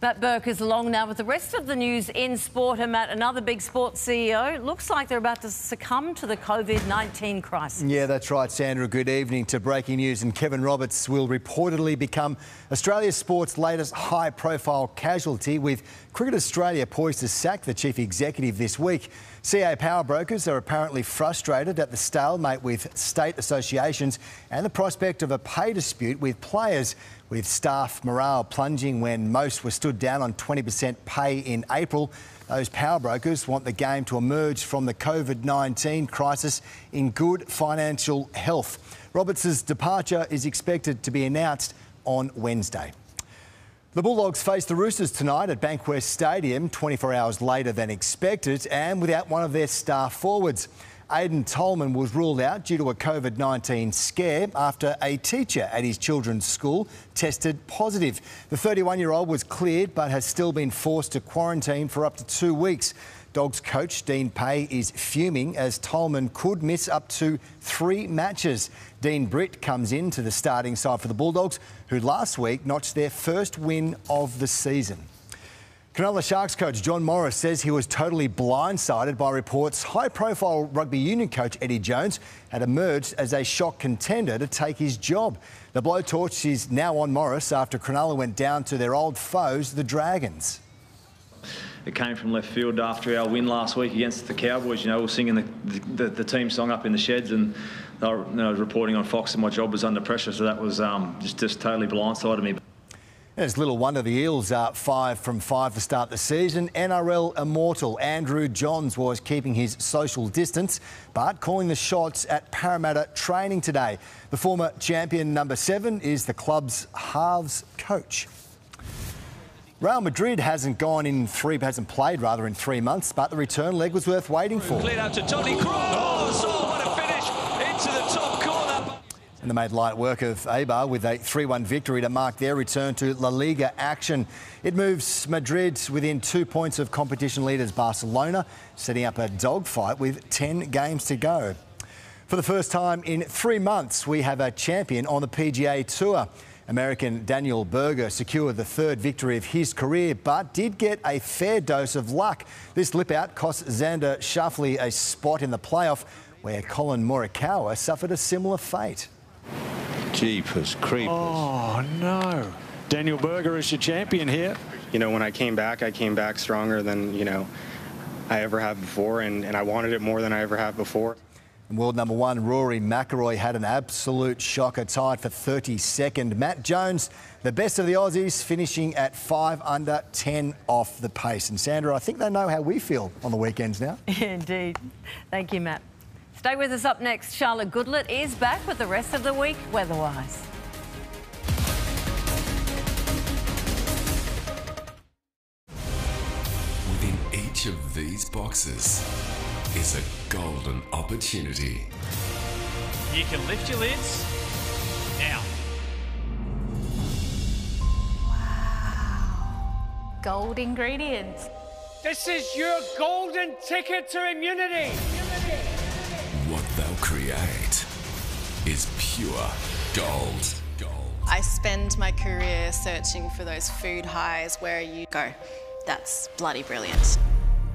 Matt Burke is along now with the rest of the news in sport. And Matt, another big sports CEO, looks like they're about to succumb to the COVID-19 crisis. Yeah, that's right, Sandra. Good evening to breaking news. And Kevin Roberts will reportedly become Australia's sport's latest high-profile casualty, with Cricket Australia poised to sack the chief executive this week. CA power brokers are apparently frustrated at the stalemate with state associations and the prospect of a pay dispute with players, with staff morale plunging when most were stood down on 20% pay in April. Those power brokers want the game to emerge from the COVID-19 crisis in good financial health. Roberts' departure is expected to be announced on Wednesday. The Bulldogs face the Roosters tonight at Bankwest Stadium, 24 hours later than expected and without one of their star forwards. Aidan Tolman was ruled out due to a COVID-19 scare after a teacher at his children's school tested positive. The 31-year-old was cleared but has still been forced to quarantine for up to 2 weeks. Dogs coach Dean Pay is fuming as Tolman could miss up to 3 matches. Dean Britt comes into the starting side for the Bulldogs, who last week notched their first win of the season. Cronulla Sharks coach John Morris says he was totally blindsided by reports high-profile rugby union coach Eddie Jones had emerged as a shock contender to take his job. The blowtorch is now on Morris after Cronulla went down to their old foes, the Dragons. It came from left field after our win last week against the Cowboys. You know, we were singing the team song up in the sheds, and they were, reporting on Fox, and my job was under pressure, so that was just totally blindsided me. It's little wonder the Eels are 5 from 5 to start the season. NRL immortal Andrew Johns was keeping his social distance but calling the shots at Parramatta training today. The former champion number 7 is the club's halves coach. Real Madrid hasn't played in 3 months, but the return leg was worth waiting for. Cleared out to Toni Kroos. Oh, what a finish into the top corner. And they made light work of Eibar with a 3-1 victory to mark their return to La Liga action. It moves Madrid within 2 points of competition leaders Barcelona, setting up a dogfight with 10 games to go. For the first time in 3 months, we have a champion on the PGA Tour. American Daniel Berger secured the 3rd victory of his career, but did get a fair dose of luck. This lip-out cost Xander Schauffele a spot in the playoff, where Colin Morikawa suffered a similar fate. Jeepers creepers. Oh, no. Daniel Berger is your champion here. You know, when I came back stronger than, I ever have before, and I wanted it more than I ever have before. And world number one Rory McIlroy had an absolute shocker, tied for 32nd. Matt Jones, the best of the Aussies, finishing at 5 under, 10 off the pace. And Sandra, I think they know how we feel on the weekends now. Indeed. Thank you, Matt. Stay with us. Up next, Charlotte Goodlett is back with the rest of the week weather-wise. Within each of these boxes is a golden opportunity. You can lift your lids now. Gold ingredients. This is your golden ticket to immunity. What they'll create is pure gold. I spend my career searching for those food highs where you go, that's bloody brilliant.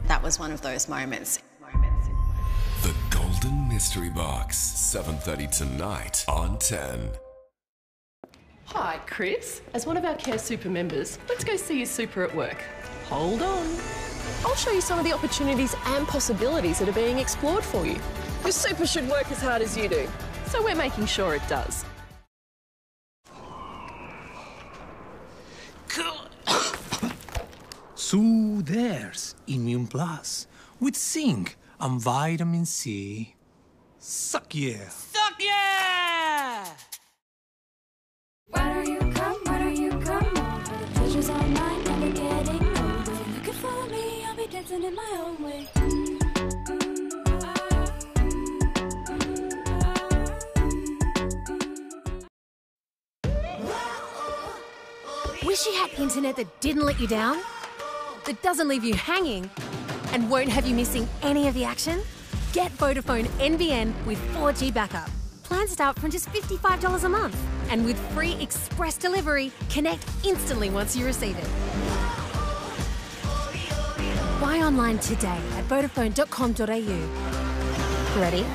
That was one of those moments. The Golden Mystery Box, 7:30 tonight on 10. Hi, Chris. As one of our Care Super members, let's go see your super at work. Hold on. I'll show you some of the opportunities and possibilities that are being explored for you. Your super should work as hard as you do, so we're making sure it does. So there's Immune Plus with zinc and vitamin C. Suck yeah! Suck yeah! Why don't you come, why don't you come on? For the pleasures all mine, never getting old. If you're looking for me, I'll be dancing in my own way. Wish you had internet that didn't let you down? That doesn't leave you hanging and won't have you missing any of the action? Get Vodafone NBN with 4G backup. Plans start from just $55 a month. And with free express delivery, connect instantly once you receive it. Buy online today at vodafone.com.au. Ready?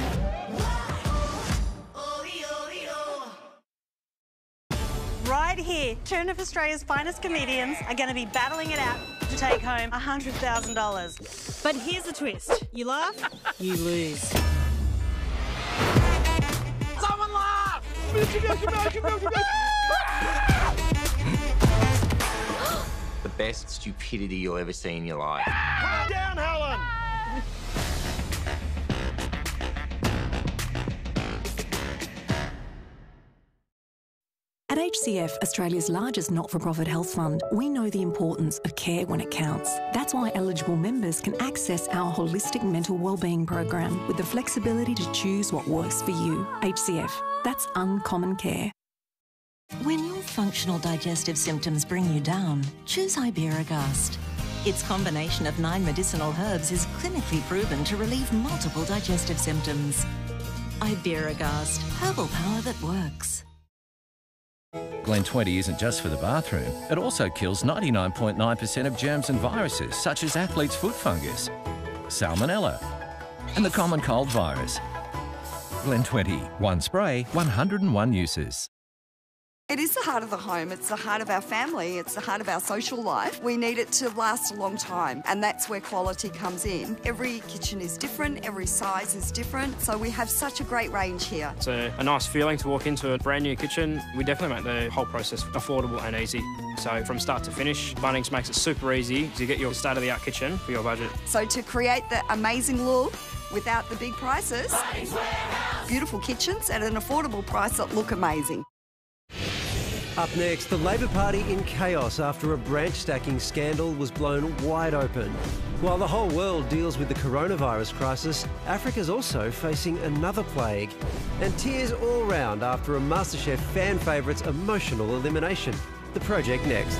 Right here, two of Australia's finest comedians are going to be battling it out to take home $100,000. But here's the twist. You laugh, you lose. Someone laugh! The best stupidity you'll ever see in your life. Calm down, Helen! At HCF, Australia's largest not-for-profit health fund, we know the importance of care when it counts. That's why eligible members can access our holistic mental wellbeing program with the flexibility to choose what works for you. HCF, that's uncommon care. When your functional digestive symptoms bring you down, choose Iberogast. Its combination of 9 medicinal herbs is clinically proven to relieve multiple digestive symptoms. Iberogast, herbal power that works. Glen 20 isn't just for the bathroom. It also kills 99.9% of germs and viruses, such as athlete's foot fungus, salmonella, and the common cold virus. Glen 20, one spray, 101 uses. It is the heart of the home, it's the heart of our family, it's the heart of our social life. We need it to last a long time, and that's where quality comes in. Every kitchen is different, every size is different, so we have such a great range here. It's a nice feeling to walk into a brand new kitchen. We definitely make the whole process affordable and easy. So from start to finish, Bunnings makes it super easy to get your state-of-the-art kitchen for your budget. So to create the amazing look without the big prices, beautiful kitchens at an affordable price that look amazing. Up next, the Labor Party in chaos after a branch stacking scandal was blown wide open. While the whole world deals with the coronavirus crisis, Africa's also facing another plague. And tears all round after a MasterChef fan favourite's emotional elimination. The Project next.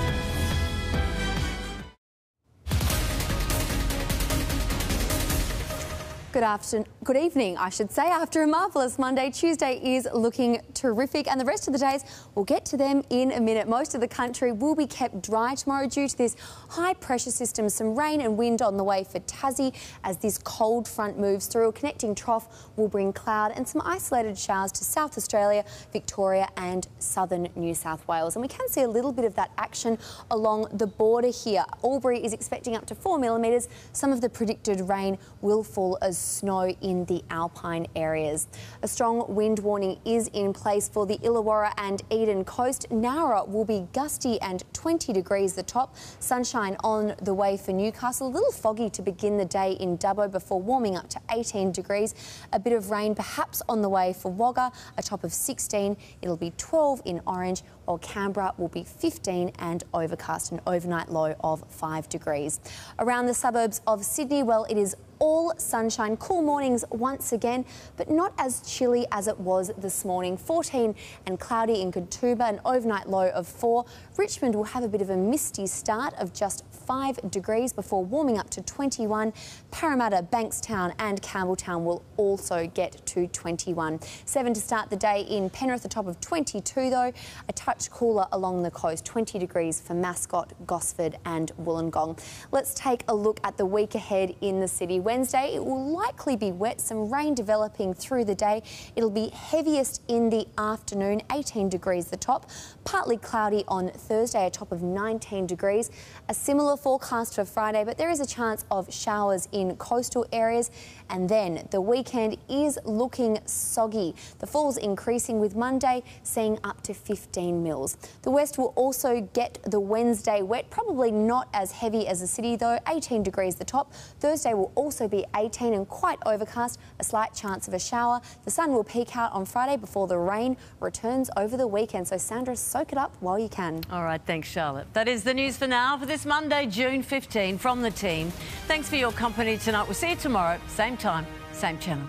Good evening, I should say. After a marvellous Monday, Tuesday is looking terrific, and the rest of the days, we'll get to them in a minute. Most of the country will be kept dry tomorrow due to this high pressure system. Some rain and wind on the way for Tassie as this cold front moves through. A connecting trough will bring cloud and some isolated showers to South Australia, Victoria and southern New South Wales. And we can see a little bit of that action along the border here. Albury is expecting up to 4 millimetres. Some of the predicted rain will fall as snow in the alpine areas. A strong wind warning is in place for the Illawarra and Eden coast. Nowra will be gusty and 20 degrees the top. Sunshine on the way for Newcastle. A little foggy to begin the day in Dubbo before warming up to 18 degrees. A bit of rain perhaps on the way for Wagga, a top of 16. It'll be 12 in Orange, while Canberra will be 15 and overcast, an overnight low of 5 degrees. Around the suburbs of Sydney, well, it is all sunshine, cool mornings once again, but not as chilly as it was this morning. 14 and cloudy in Katoomba, an overnight low of 4. Richmond will have a bit of a misty start of just 5 degrees before warming up to 21. Parramatta, Bankstown and Campbelltown will also get to 21. 7 to start the day in Penrith, a top of 22 though. A touch cooler along the coast, 20 degrees for Mascot, Gosford and Wollongong. Let's take a look at the week ahead in the city. Wednesday, it will likely be wet, some rain developing through the day. It'll be heaviest in the afternoon, 18 degrees the top. Partly cloudy on Thursday, a top of 19 degrees. A similar forecast for Friday, but there is a chance of showers in coastal areas. And then the weekend is looking soggy. The falls increasing with Monday seeing up to 15 mils. The west will also get the Wednesday wet, probably not as heavy as the city though, 18 degrees the top. Thursday will also be 18 and quite overcast, a slight chance of a shower. The sun will peak out on Friday before the rain returns over the weekend. So Sandra, soak it up while you can. All right, thanks Charlotte. That is the news for now for this Monday, June 15 from the team. Thanks for your company tonight. We'll see you tomorrow, same time, same channel.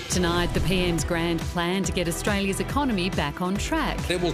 Tonight, the PM's grand plan to get Australia's economy back on track. It will